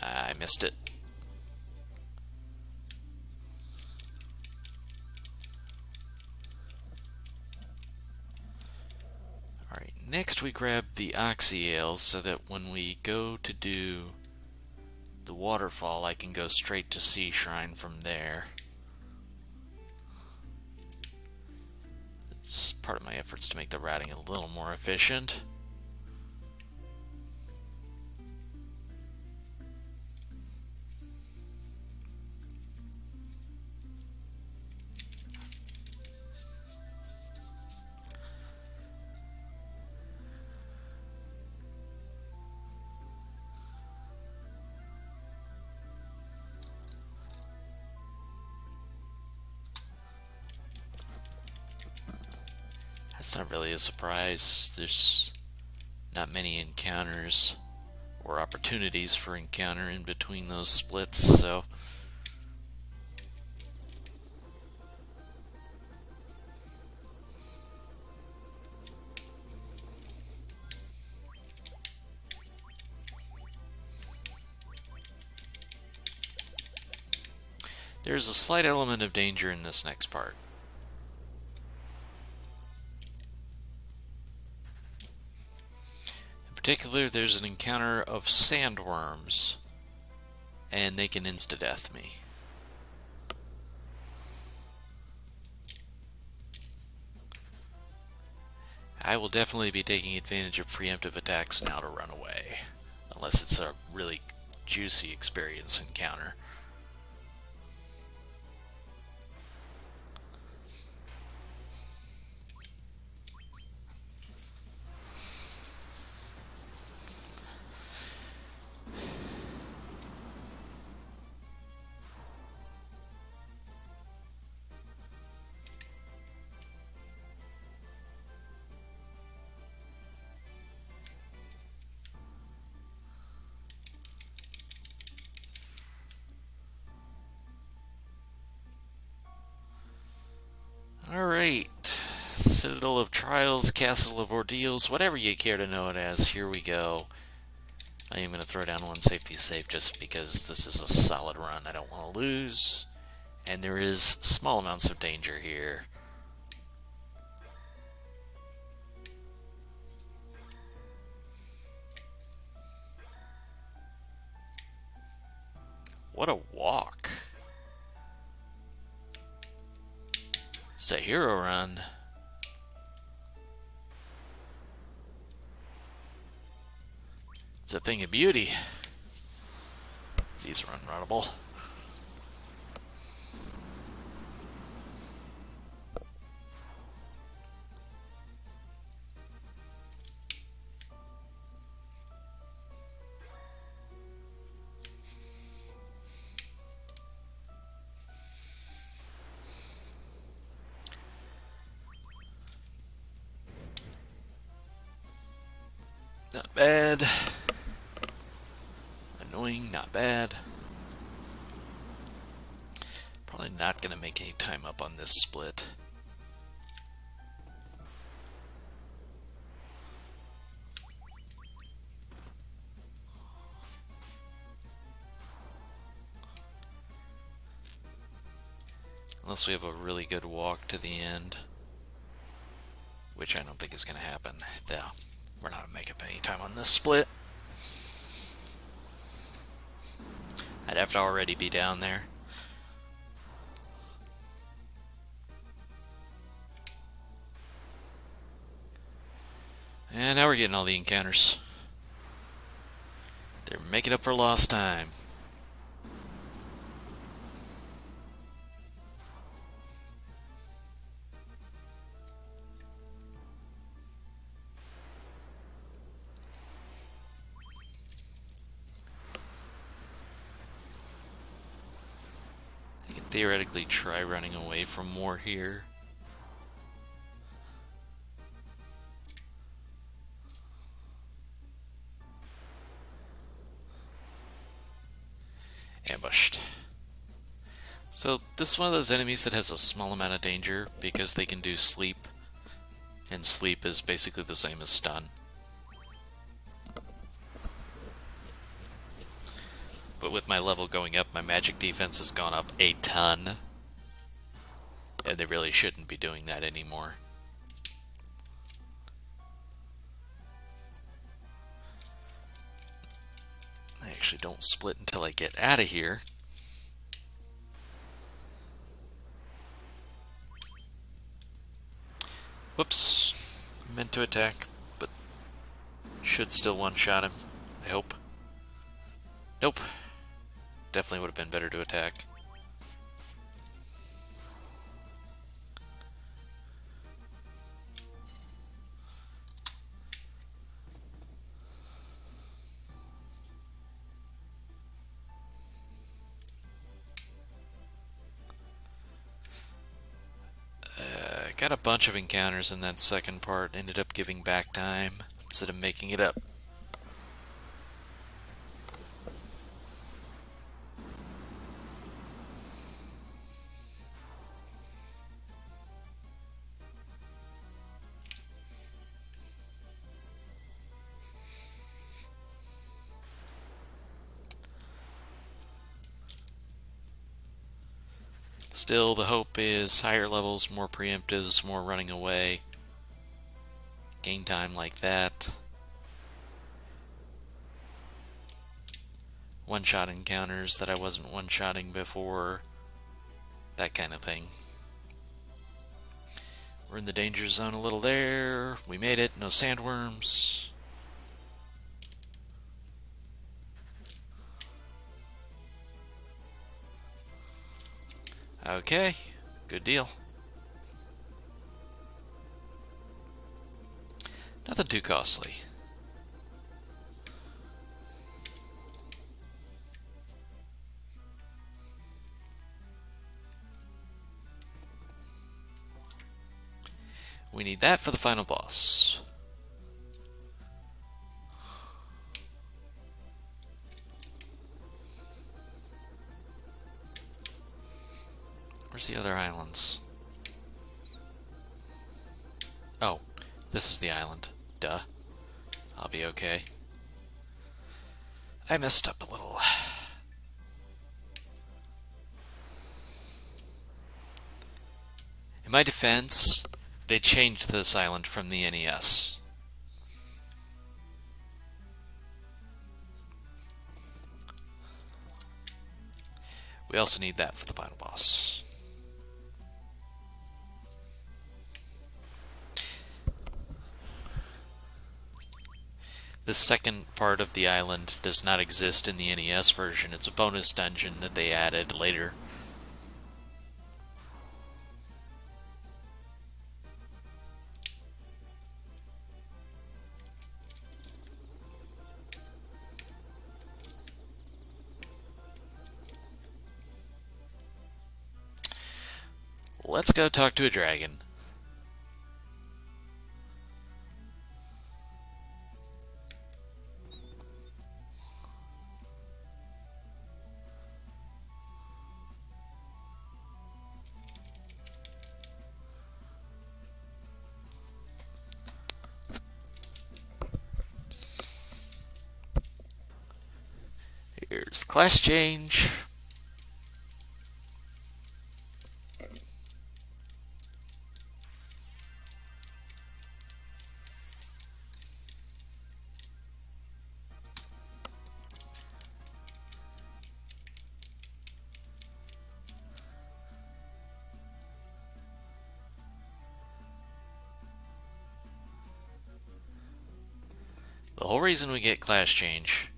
I missed it. Alright, next we grab the Oxy Ales so that when we go to do the waterfall, I can go straight to Sea Shrine from there. It's part of my efforts to make the routing a little more efficient. That's not really a surprise. There's not many encounters or opportunities for encounter in between those splits, so There's a slight element of danger in this next part. In particular, there's an encounter of sandworms, and they can insta-death me. I will definitely be taking advantage of preemptive attacks now to run away, unless it's a really juicy experience encounter. Alright, Citadel of Trials, Castle of Ordeals, whatever you care to know it as, here we go. I am going to throw down one safety save just because this is a solid run. I don't want to lose, and there is small amounts of danger here. What a walk. It's a hero run. It's a thing of beauty. These are unrunnable. Not bad. Annoying, not bad. Probably not going to make any time up on this split. Unless we have a really good walk to the end. Which I don't think is going to happen. Yeah, we're not making any time on this split. I'd have to already be down there. And now we're getting all the encounters. They're making up for lost time. I could theoretically try running away from more here. Ambushed. So this is one of those enemies that has a small amount of danger because they can do sleep, and sleep is basically the same as stun. But with my level going up, my magic defense has gone up a ton, and they really shouldn't be doing that anymore. I actually don't split until I get out of here. Whoops. Meant to attack, but should still one-shot him, I hope. Nope. Definitely would have been better to attack. Got a bunch of encounters in that second part, ended up giving back time instead of making it up. Still, the hope is higher levels, more preemptives, more running away. Game time like that. One-shot encounters that I wasn't one-shotting before. That kind of thing. We're in the danger zone a little there. We made it. No sandworms. Okay. Good deal. Nothing too costly. We need that for the final boss. Where's the other islands? Oh, this is the island. Duh. I'll be okay. I messed up a little. In my defense, they changed this island from the NES. We also need that for the final boss. The second part of the island does not exist in the NES version. It's a bonus dungeon that they added later. Let's go talk to a dragon. Here's the class change. The whole reason we get class change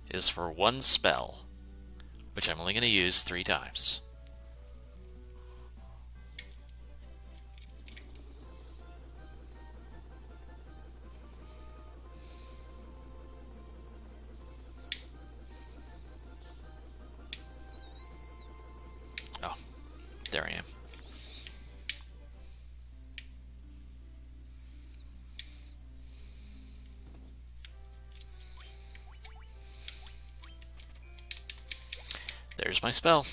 is for one spell, which I'm only going to use 3 times. Oh, there I am. There's my spell.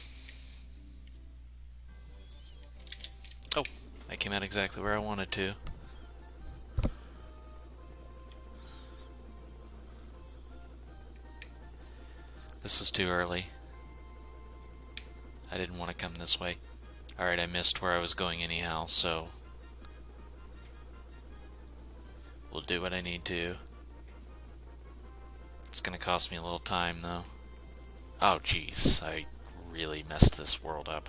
Oh, that came out exactly where I wanted to. This was too early. I didn't want to come this way. Alright, I missed where I was going anyhow, so we'll do what I need to. It's gonna cost me a little time, though. Oh, jeez, I really messed this world up.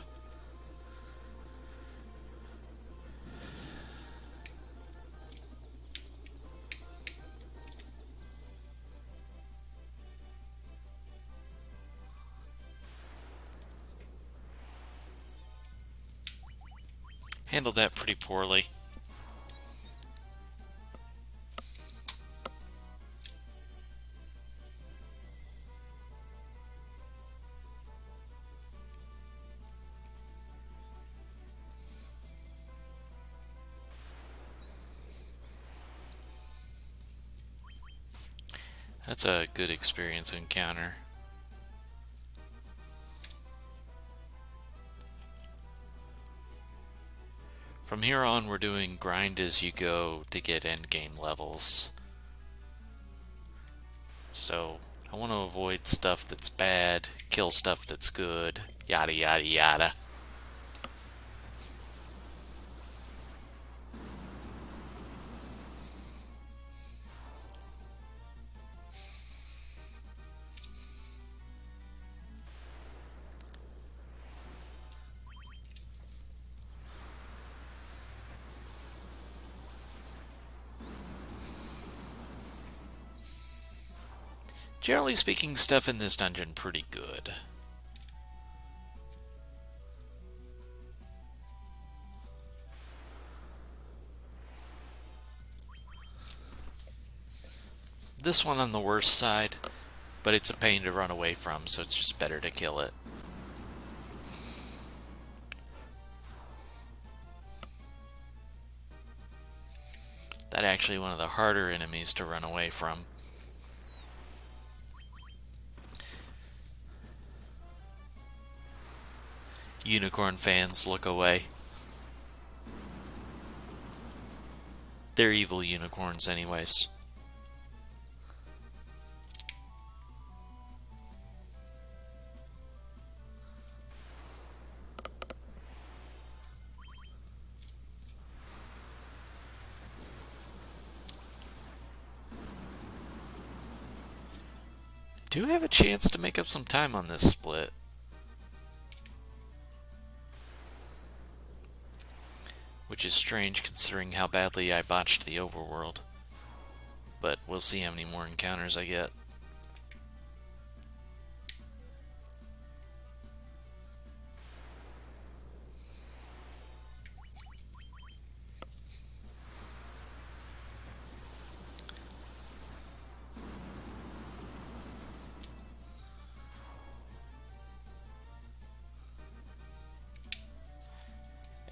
Handled that pretty poorly. That's a good experience encounter. From here on, we're doing grind as you go to get endgame levels. So, I want to avoid stuff that's bad, kill stuff that's good, yada yada yada. Generally speaking, stuff in this dungeon pretty good. This one on the worst side, but it's a pain to run away from, so it's just better to kill it. That's actually one of the harder enemies to run away from. Unicorn fans, look away. They're evil unicorns anyways. Do have a chance to make up some time on this split. Which is strange considering how badly I botched the overworld. But we'll see how many more encounters I get.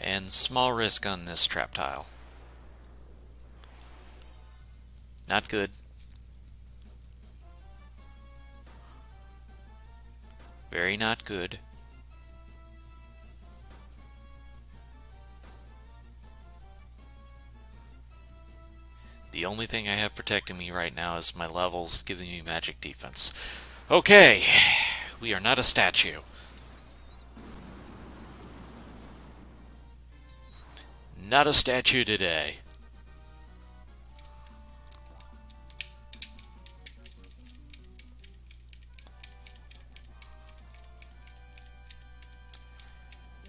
And small risk on this trap tile. Not good. Very not good. The only thing I have protecting me right now is my levels giving me magic defense. Okay, we are not a statue. Not a statue today.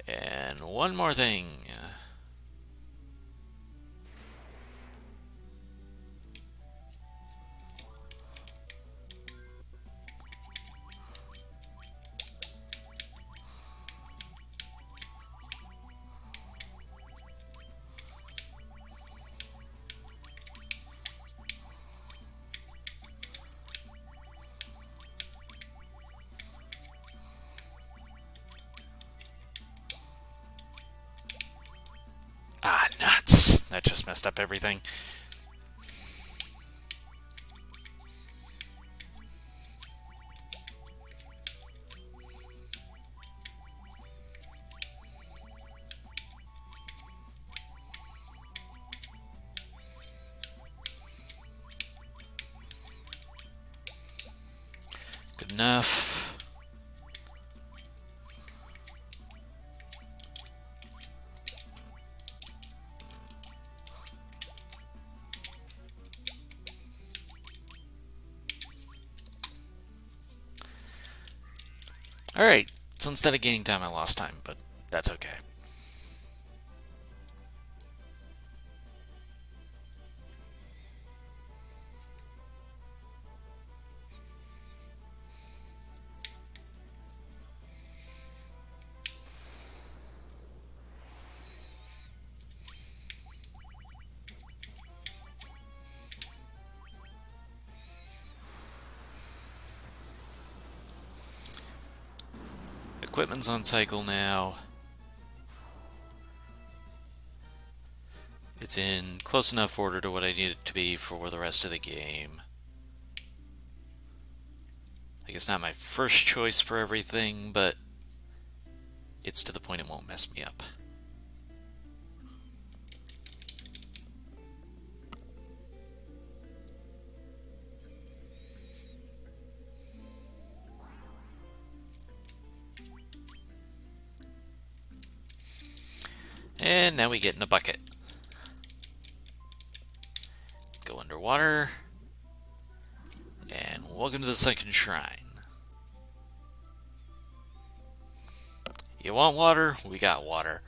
And one more thing. Ah, nuts. That just messed up everything. Good enough. Alright, so instead of gaining time, I lost time, but that's okay. Equipment's on cycle now. It's in close enough order to what I need it to be for the rest of the game. I guess not my first choice for everything, but it's to the point it won't mess me up. And now we get in a bucket. Go underwater. And welcome to the second shrine. You want water? We got water.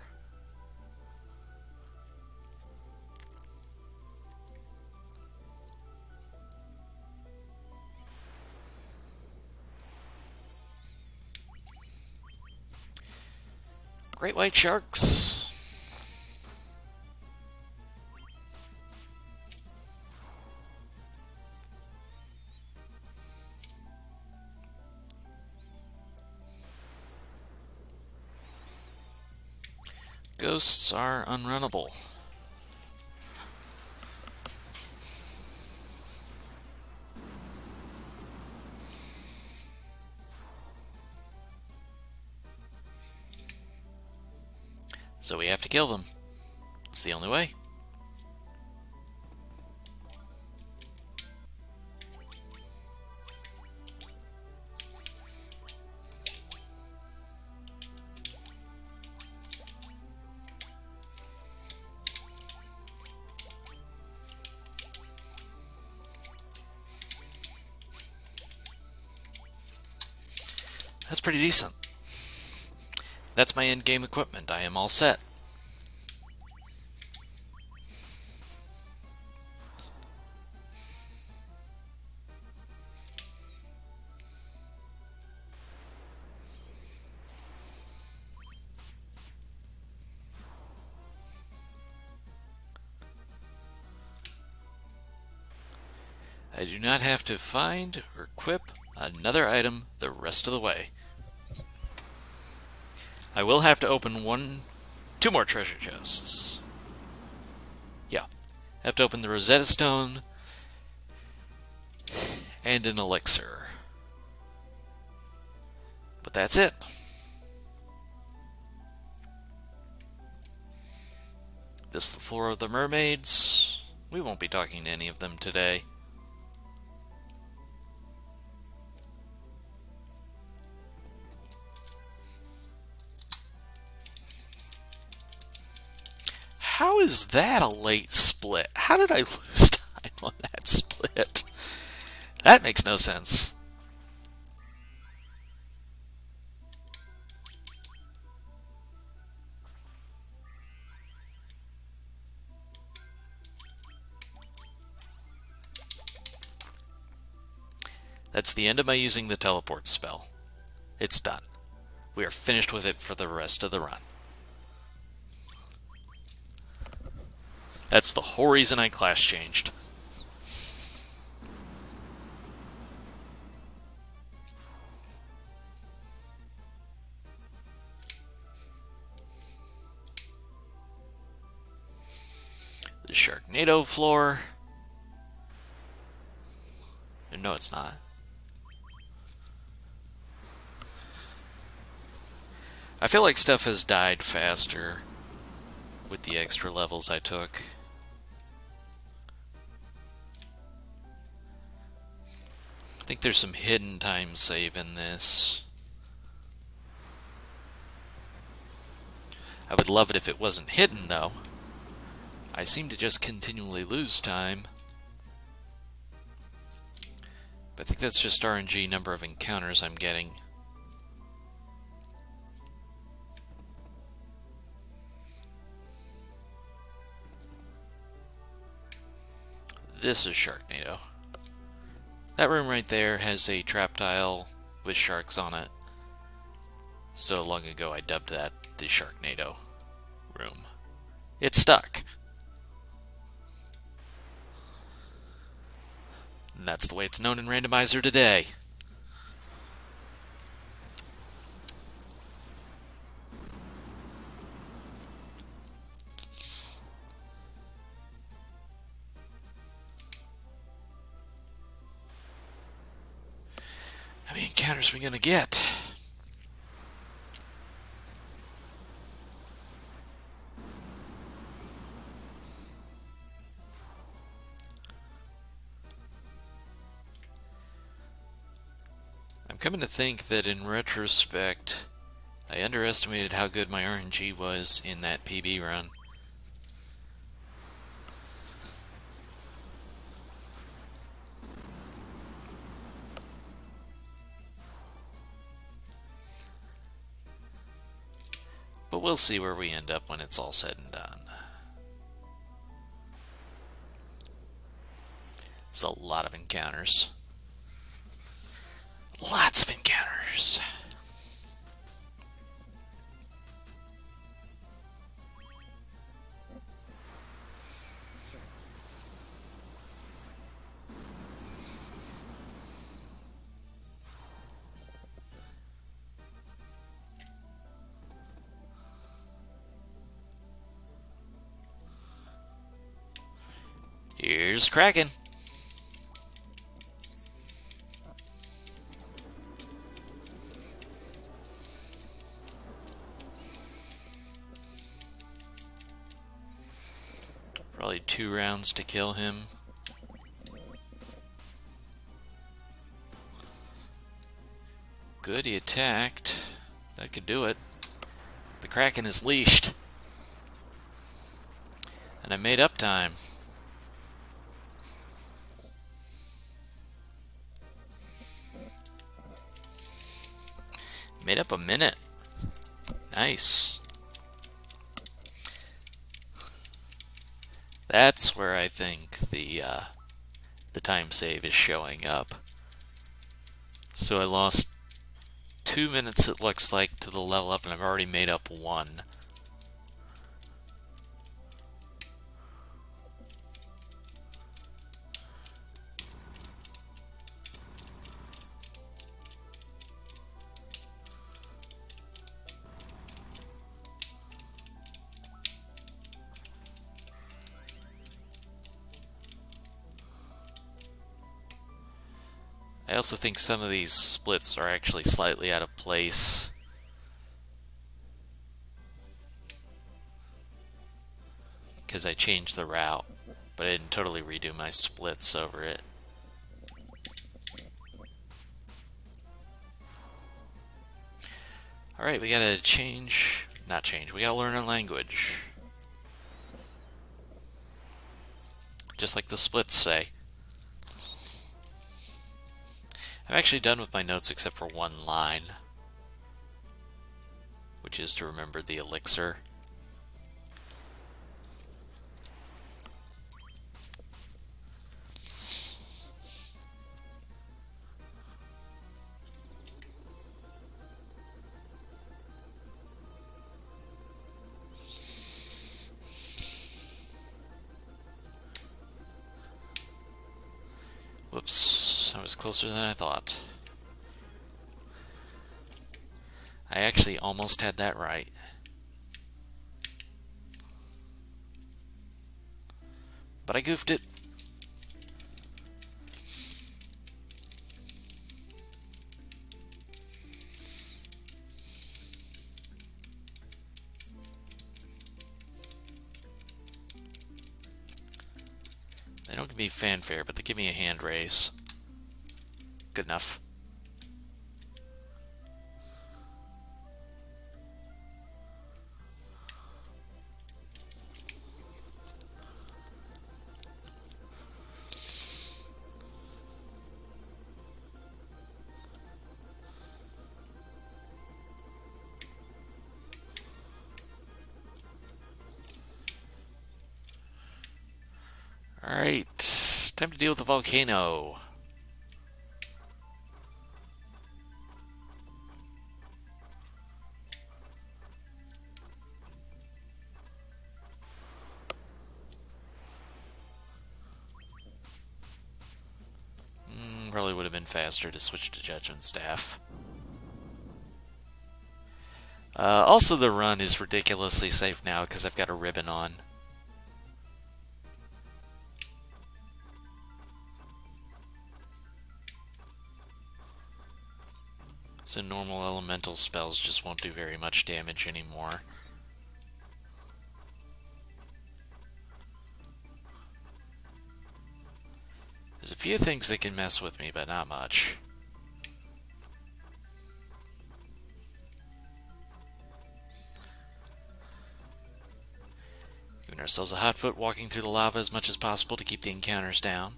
Great white sharks. Ghosts are unrunnable. So we have to kill them. It's the only way. That's pretty decent. That's my end-game equipment. I am all set. I do not have to find or equip another item the rest of the way. I will have to open two more treasure chests. Yeah. I have to open the Rosetta Stone and an elixir. But that's it. This is the floor of the mermaids. We won't be talking to any of them today. How is that a late split? How did I lose time on that split? That makes no sense. That's the end of my using the teleport spell. It's done. We are finished with it for the rest of the run. That's the whole reason I class changed. The Sharknado floor. No, it's not. I feel like stuff has died faster with the extra levels I took. I think there's some hidden time save in this. I would love it if it wasn't hidden, though. I seem to just continually lose time. But I think that's just RNG number of encounters I'm getting. This is Sharknado. That room right there has a trap tile with sharks on it. So long ago I dubbed that the Sharknado room. It's stuck. And that's the way it's known in Randomizer today. How many encounters are we gonna get? I'm coming to think that in retrospect, I underestimated how good my RNG was in that PB run. But we'll see where we end up when it's all said and done. It's a lot of encounters. Lots of encounters. Here's Kraken. Probably 2 rounds to kill him. Good, he attacked. That could do it. The Kraken is leashed. And I made up time. Made up a minute. Nice. That's where I think the time save is showing up. So I lost 2 minutes, it looks like, to the level up, and I've already made up 1. I also think some of these splits are actually slightly out of place. Because I changed the route, but I didn't totally redo my splits over it. Alright, we gotta we gotta learn a language. Just like the splits say. I'm actually done with my notes except for 1 line, which is to remember the elixir. Whoops, I was closer than I thought. I actually almost had that right. But I goofed it. They don't give me fanfare, but they give me a hand raise. Good enough. Alright, time to deal with the volcano. Probably would have been faster to switch to Judgment Staff. Also, the run is ridiculously safe now because I've got a ribbon on. So normal elemental spells just won't do very much damage anymore. There's a few things that can mess with me, but not much. Giving ourselves a hot foot, walking through the lava as much as possible to keep the encounters down.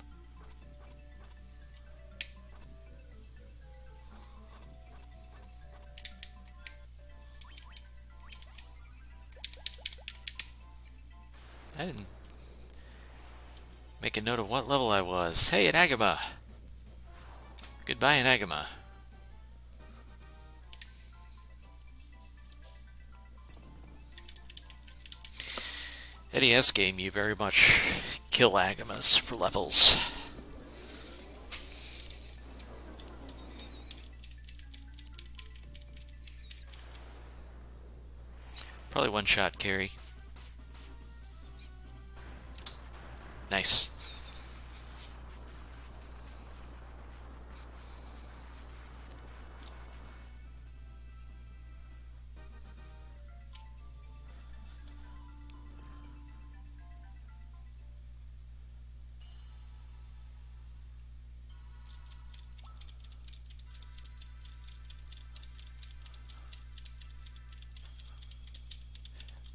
I didn't make a note of what level I was. Hey, an Agama! Goodbye, an Agama. NES game, you very much kill Agamas for levels. Probably one-shot carry. Nice.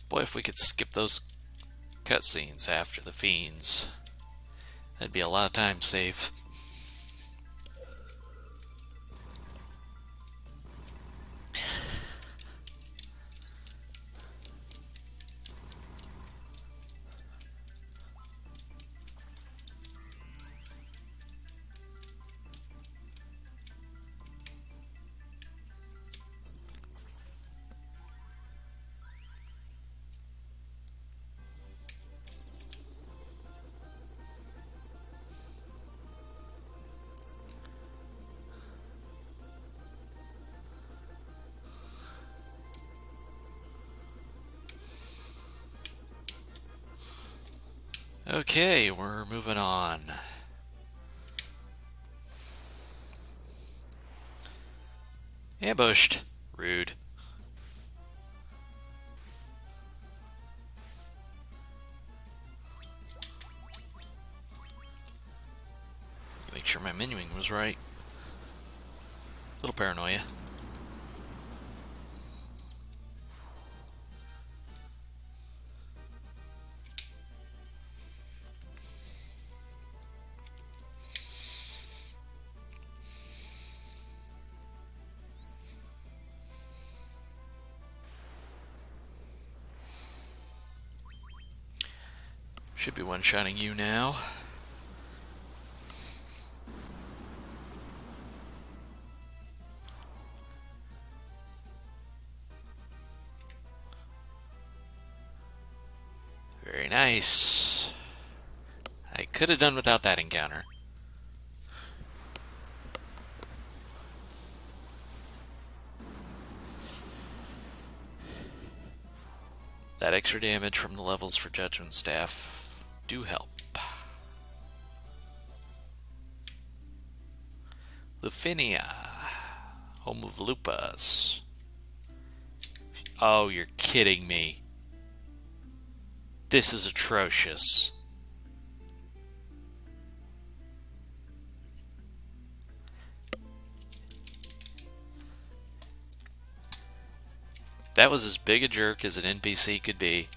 Boy, if we could skip those cutscenes after the fiends, that'd be a lot of time saved. Okay, we're moving on. Ambushed. Rude. Make sure my menuing was right. Little paranoia. Should be one-shotting you now. Very nice. I could have done without that encounter. That extra damage from the levels for Judgment Staff do help. Lufinia, home of Lupus. Oh, you're kidding me. This is atrocious. That was as big a jerk as an NPC could be.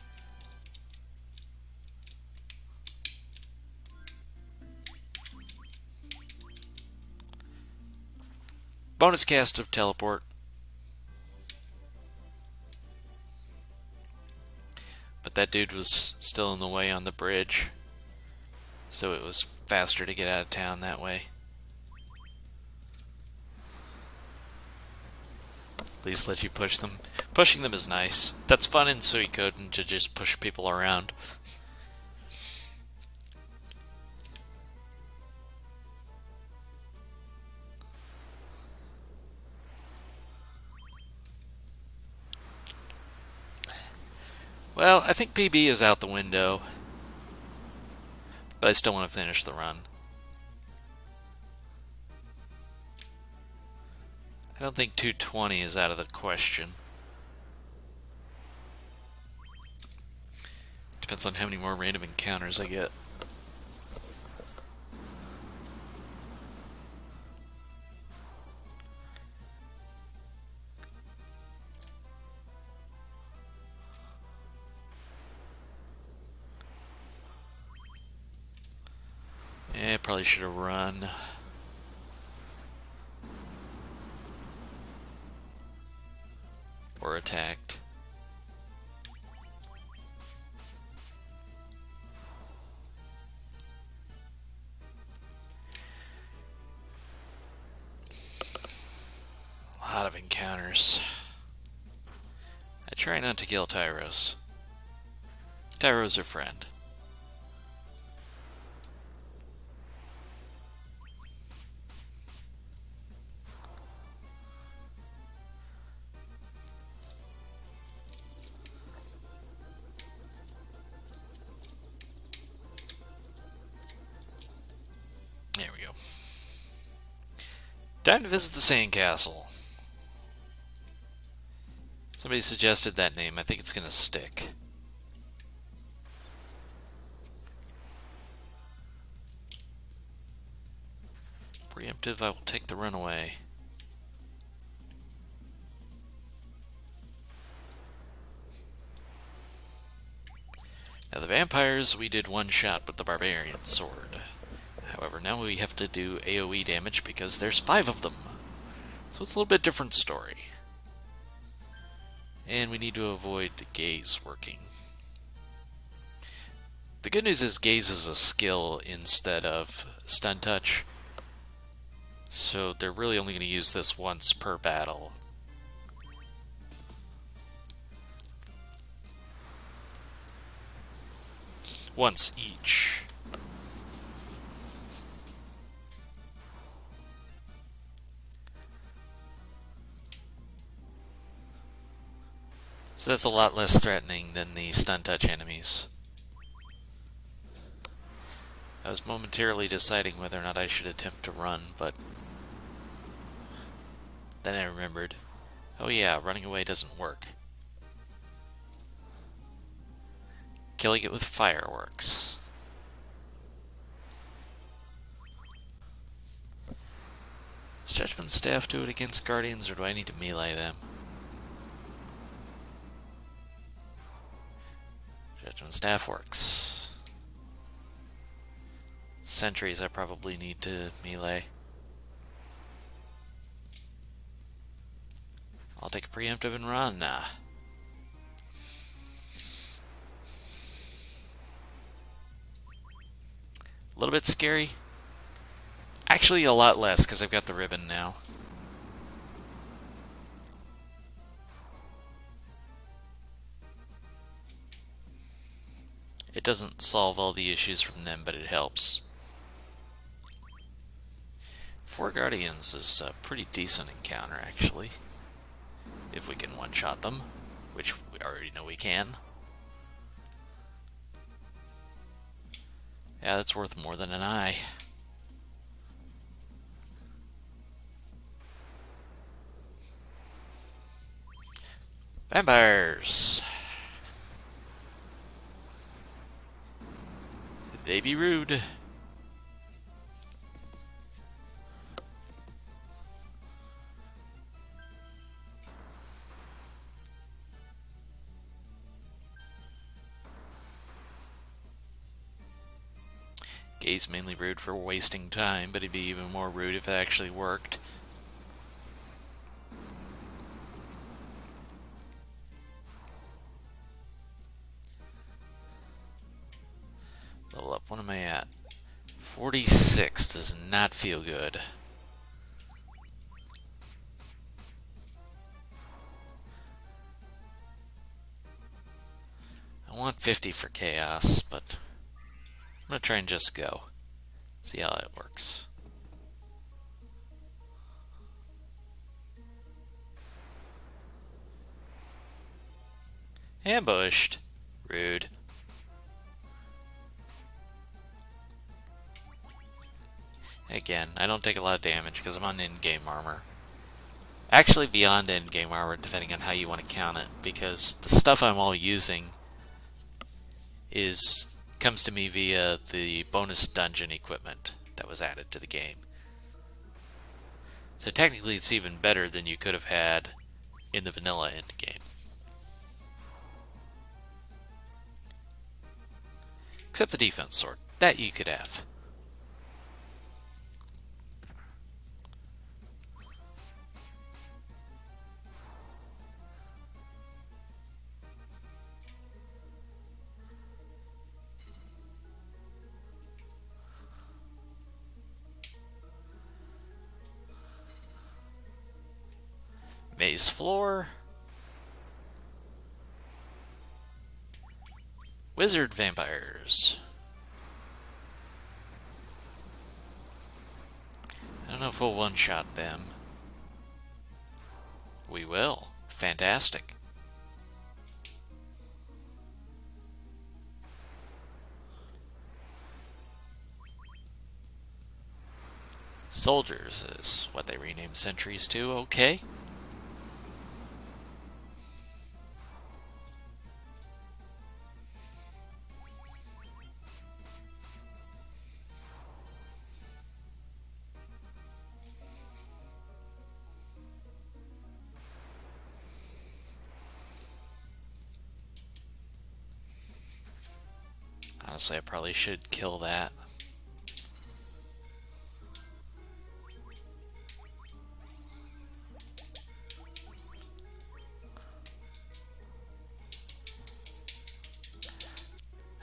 Bonus cast of Teleport. But that dude was still in the way on the bridge, so it was faster to get out of town that way. At least let you push them. Pushing them is nice. That's fun in Suikoden to just push people around. Well, I think PB is out the window, but I still want to finish the run. I don't think 220 is out of the question. Depends on how many more random encounters I get. Yeah, probably should have run. Or attacked. A lot of encounters. I try not to kill Tyros. Tyro's her friend. There we go. Time to visit the sandcastle. Somebody suggested that name. I think it's going to stick. Preemptive, I will take the runaway. vampires, we did one shot with the barbarian sword. However, now we have to do AoE damage because there's 5 of them. So it's a little bit different story. And we need to avoid gaze working. The good news is gaze is a skill instead of stun touch. So they're really only going to use this once per battle. Once each. So that's a lot less threatening than the stun touch enemies. I was momentarily deciding whether or not I should attempt to run, but then I remembered, oh yeah, running away doesn't work. Killing it with fireworks. Does Judgment Staff do it against Guardians, or do I need to melee them? Judgment Staff works. Sentries I probably need to melee. I'll take a preemptive and run. A little bit scary. Actually, a lot less because I've got the ribbon now. It doesn't solve all the issues from them, but it helps. 4 Guardians is a pretty decent encounter, actually. If we can one-shot them, which we already know we can. Yeah, that's worth more than an eye. Vampires! They be rude. Gaze mainly rude for wasting time, but he'd be even more rude if it actually worked. Level up, what am I at? 46 does not feel good. I want 50 for chaos, but I'm gonna try and just go. See how it works. Ambushed. Rude. Again, I don't take a lot of damage because I'm on in-game armor. Actually beyond in-game armor, depending on how you want to count it, because the stuff I'm all using comes to me via the bonus dungeon equipment that was added to the game. So technically it's even better than you could have had in the vanilla endgame. Except the defense sword. That you could have. Maze floor. Wizard vampires. I don't know if we'll one-shot them. We will. Fantastic. Soldiers is what they renamed sentries to. Okay. Honestly, I probably should kill that.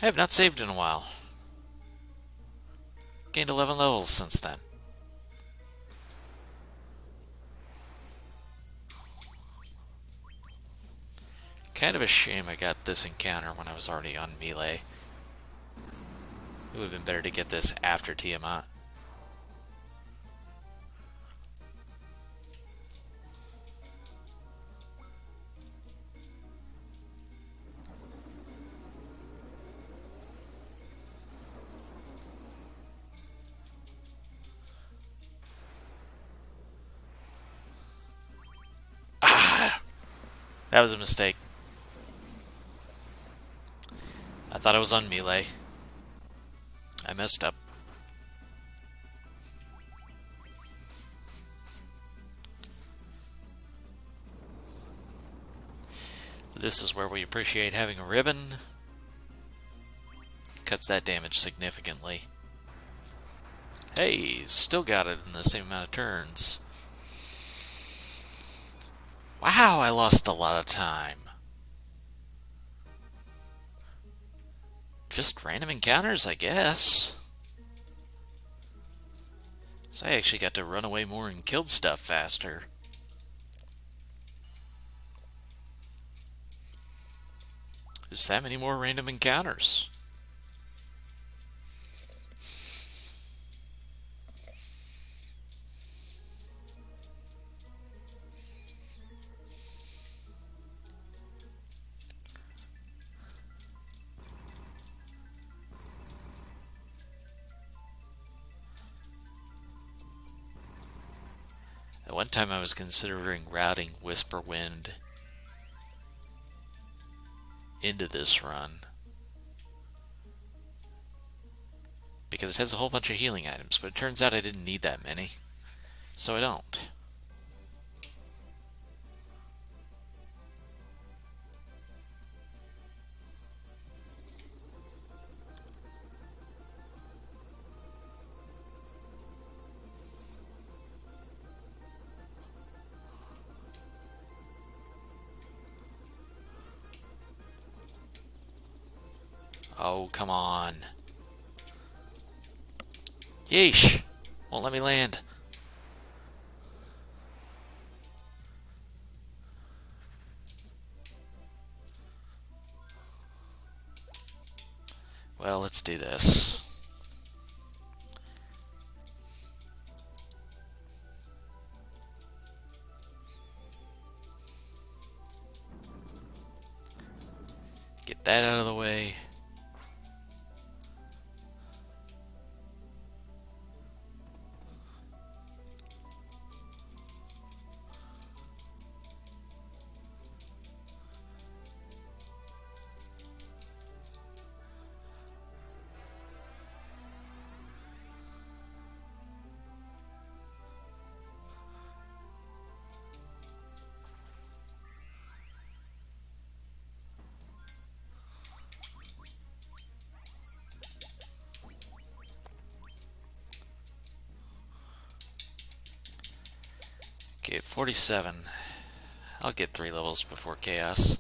I have not saved in a while. Gained 11 levels since then. Kind of a shame I got this encounter when I was already on melee. It would have been better to get this after Tiamat. Ah! That was a mistake. I thought I was on melee. I messed up. This is where we appreciate having a ribbon. Cuts that damage significantly. Hey, still got it in the same amount of turns. Wow, I lost a lot of time. Just random encounters, I guess. So I actually got to run away more and killed stuff faster. Just that many more random encounters. At one time I was considering routing Whisperwind into this run, because it has a whole bunch of healing items, but it turns out I didn't need that many, so I don't. Oh, come on. Yeesh! Won't let me land. Well, let's do this. Get that out of the way. Okay, 47. I'll get 3 levels before Chaos.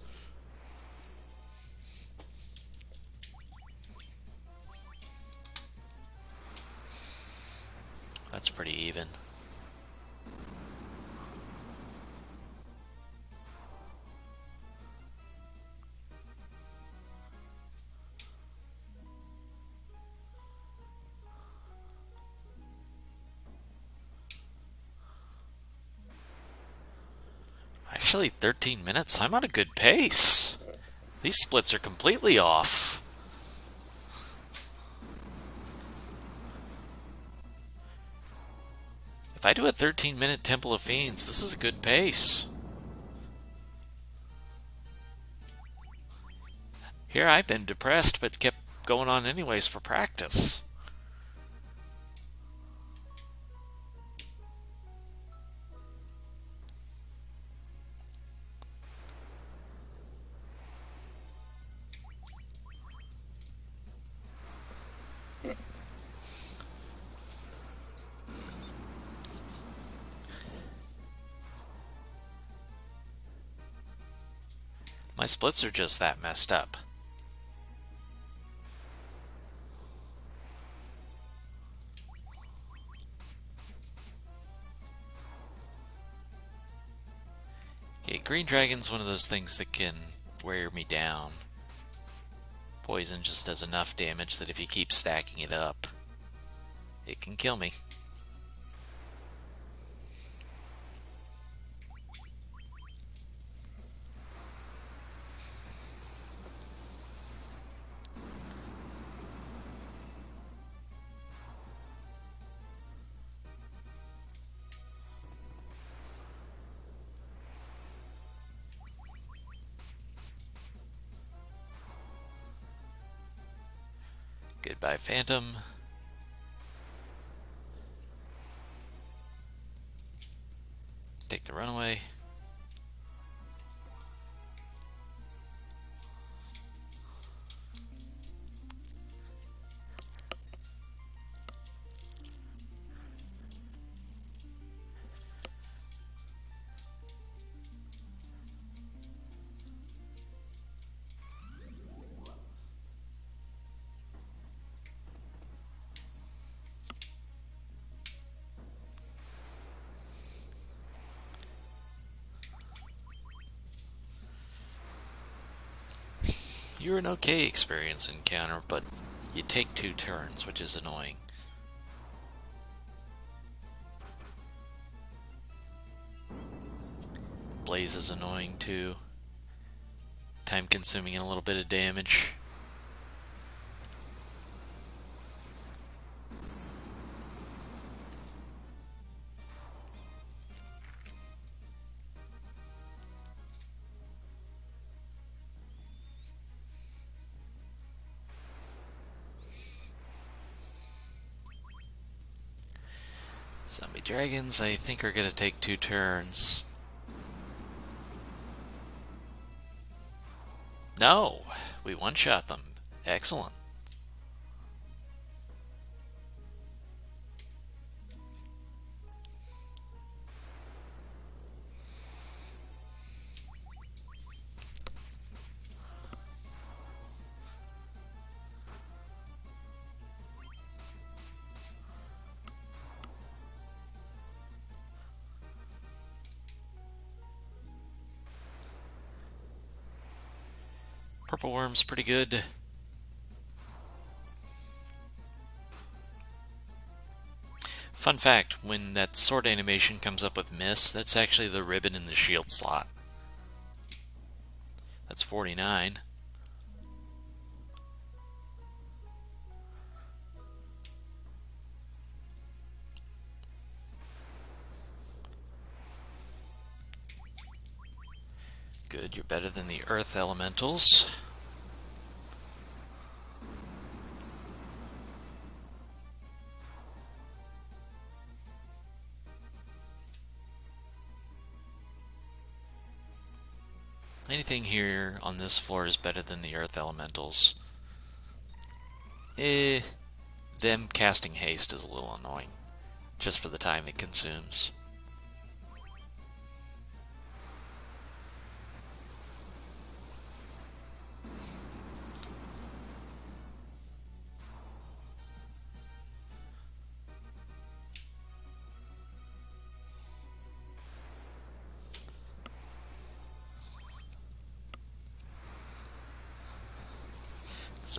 That's pretty even. Actually, 13 minutes? I'm on a good pace. These splits are completely off. If I do a 13-minute Temple of Fiends, this is a good pace. Here I've been depressed, but kept going on anyways for practice. My splits are just that messed up. Okay, Green Dragon's one of those things that can wear me down. Poison just does enough damage that if you keep stacking it up, it can kill me. Goodbye, Phantom. Take the runaway. You're an okay experience encounter, but you take 2 turns, which is annoying. Blaze is annoying too. Time consuming and a little bit of damage. Zombie dragons, I think, are going to take 2 turns. No! We one-shot them. Excellent. Purple worm's pretty good. Fun fact, when that sword animation comes up with miss, that's actually the ribbon in the shield slot. That's 49. Good, you're better than the earth elementals. Anything here on this floor is better than the earth elementals. Them casting haste is a little annoying, just for the time it consumes.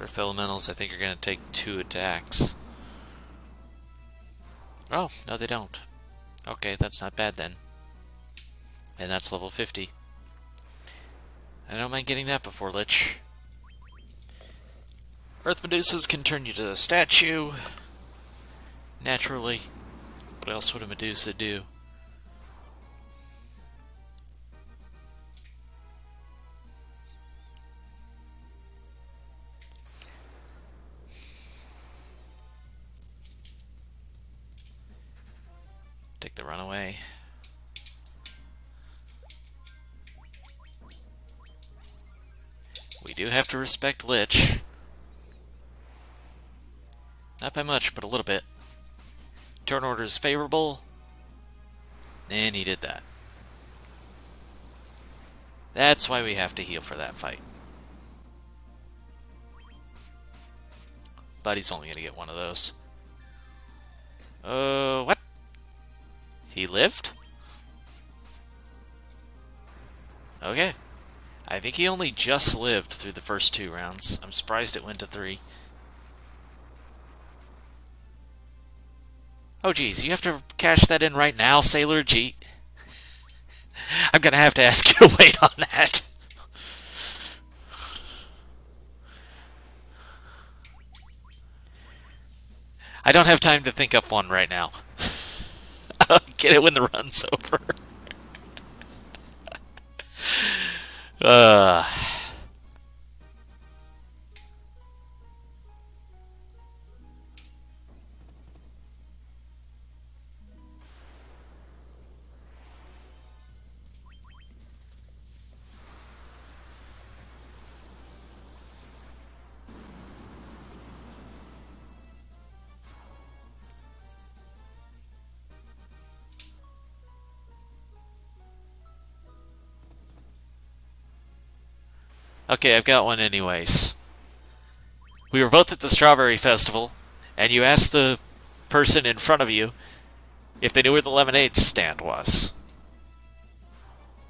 Earth elementals, I think, are going to take 2 attacks. Oh, no they don't. Okay, that's not bad then. And that's level 50. I don't mind getting that before Lich. Earth Medusas can turn you to a statue. Naturally. What else would a Medusa do? Take the runaway. We do have to respect Lich. Not by much, but a little bit. Turn order is favorable. And he did that. That's why we have to heal for that fight. But he's only going to get one of those. What? He lived? Okay. I think he only just lived through the first 2 rounds. I'm surprised it went to 3. Oh geez, you have to cash that in right now, Sailor G. I'm gonna have to ask you to wait on that. I don't have time to think up one right now. I'll get it when the run's over. Uh, okay, I've got one anyways. We were both at the Strawberry Festival, and you asked the person in front of you if they knew where the lemonade stand was.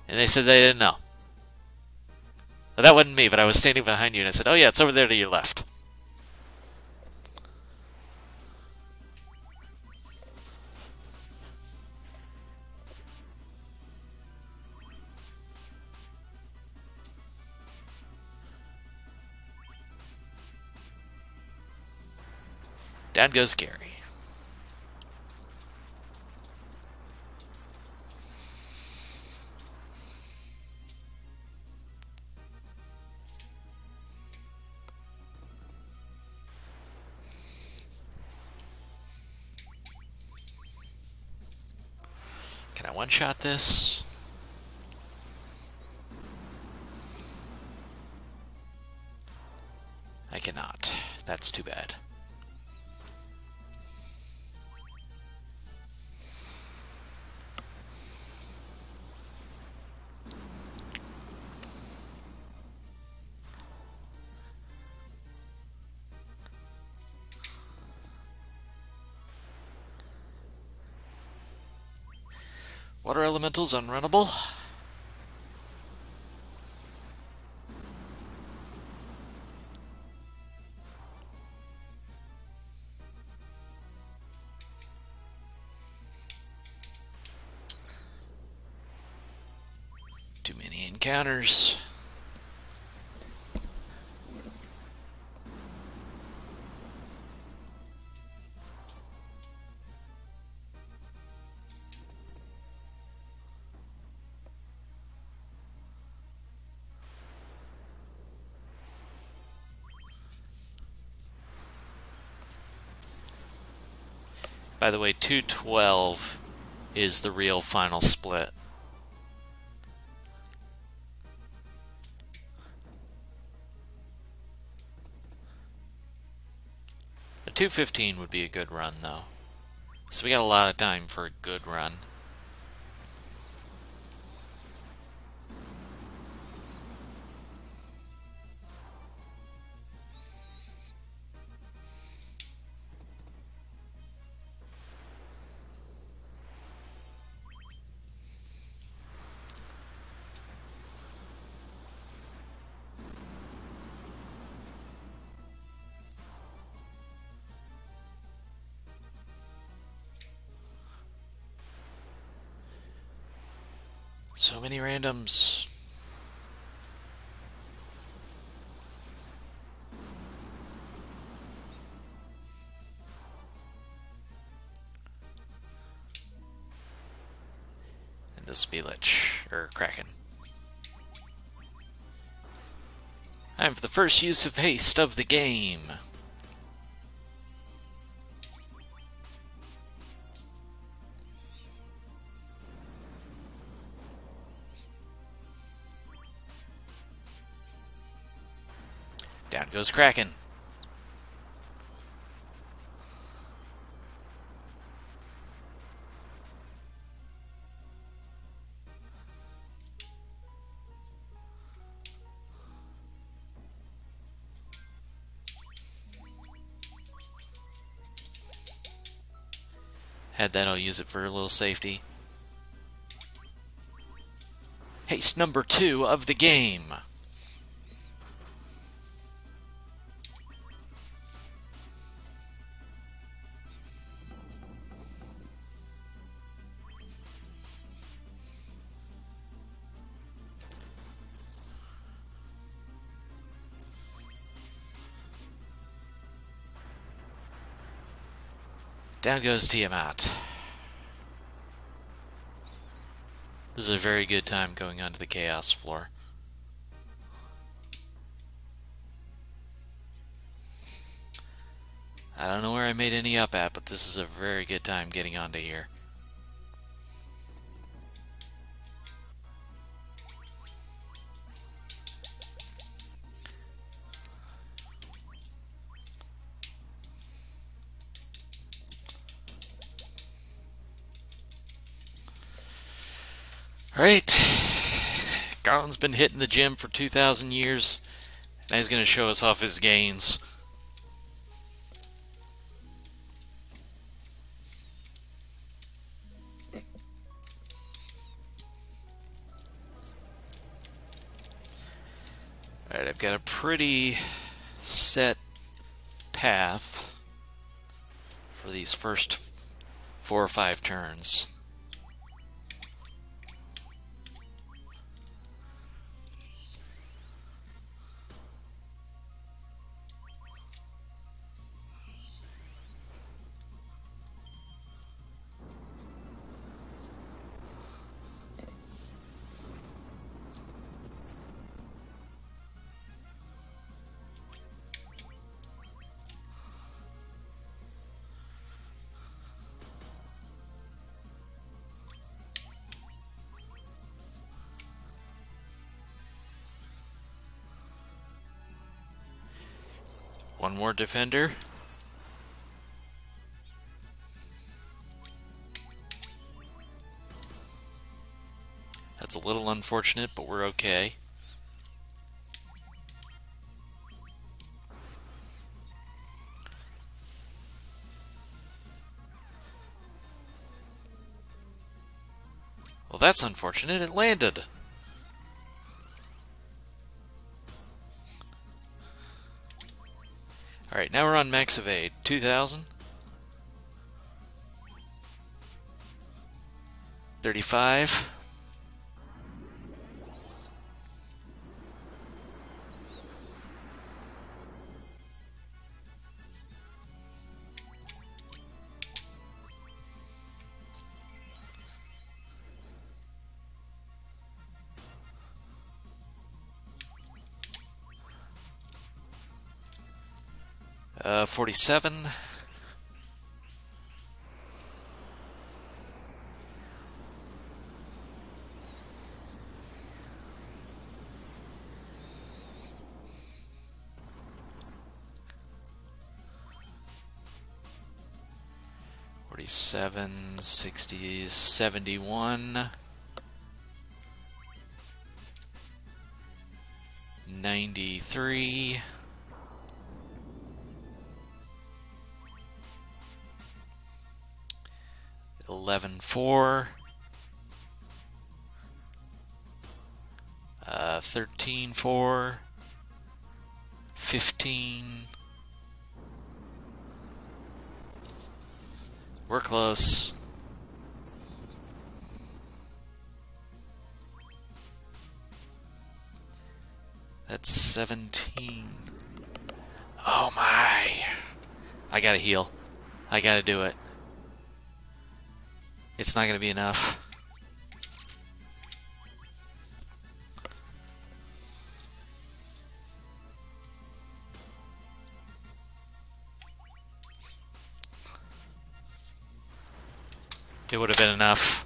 And they said they didn't know. Well, that wasn't me, but I was standing behind you and I said, oh yeah, it's over there to your left. Down goes Gary. Can I one-shot this? I cannot. That's too bad. Water elementals unrunnable. Too many encounters. By the way, 212 is the real final split. A 215 would be a good run, though. So we got a lot of time for a good run. So many randoms. And this will be Lich, or Kraken. Time for the first use of haste of the game. Down goes Kraken. Had that, I'll use it for a little safety. Haste number 2 of the game. Down goes Tiamat. This is a very good time going onto the Chaos floor. I don't know where I made any up at, but this is a very good time getting onto here. Alright, Garland's been hitting the gym for 2,000 years, and he's going to show us off his gains. Alright, I've got a pretty set path for these first 4 or 5 turns. One more defender. That's a little unfortunate, but we're okay. Well, that's unfortunate. It landed. Alright, now we're on max evade. 2,000. 35. Uh, 47. Seven, 60, 71, 93, 11.4, 13.4, 15. We're close. That's 17. Oh my. I gotta heal. I gotta do it. It's not gonna be enough. It would have been enough.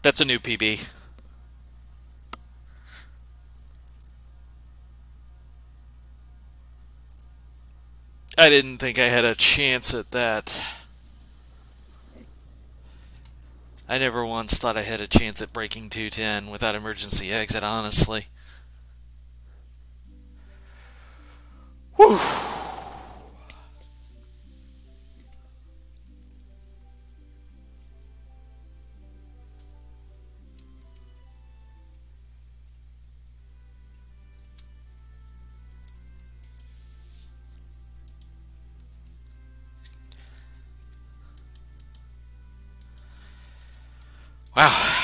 That's a new PB. I didn't think I had a chance at that. I never once thought I had a chance at breaking 210 without emergency exit, honestly. Whew. Wow.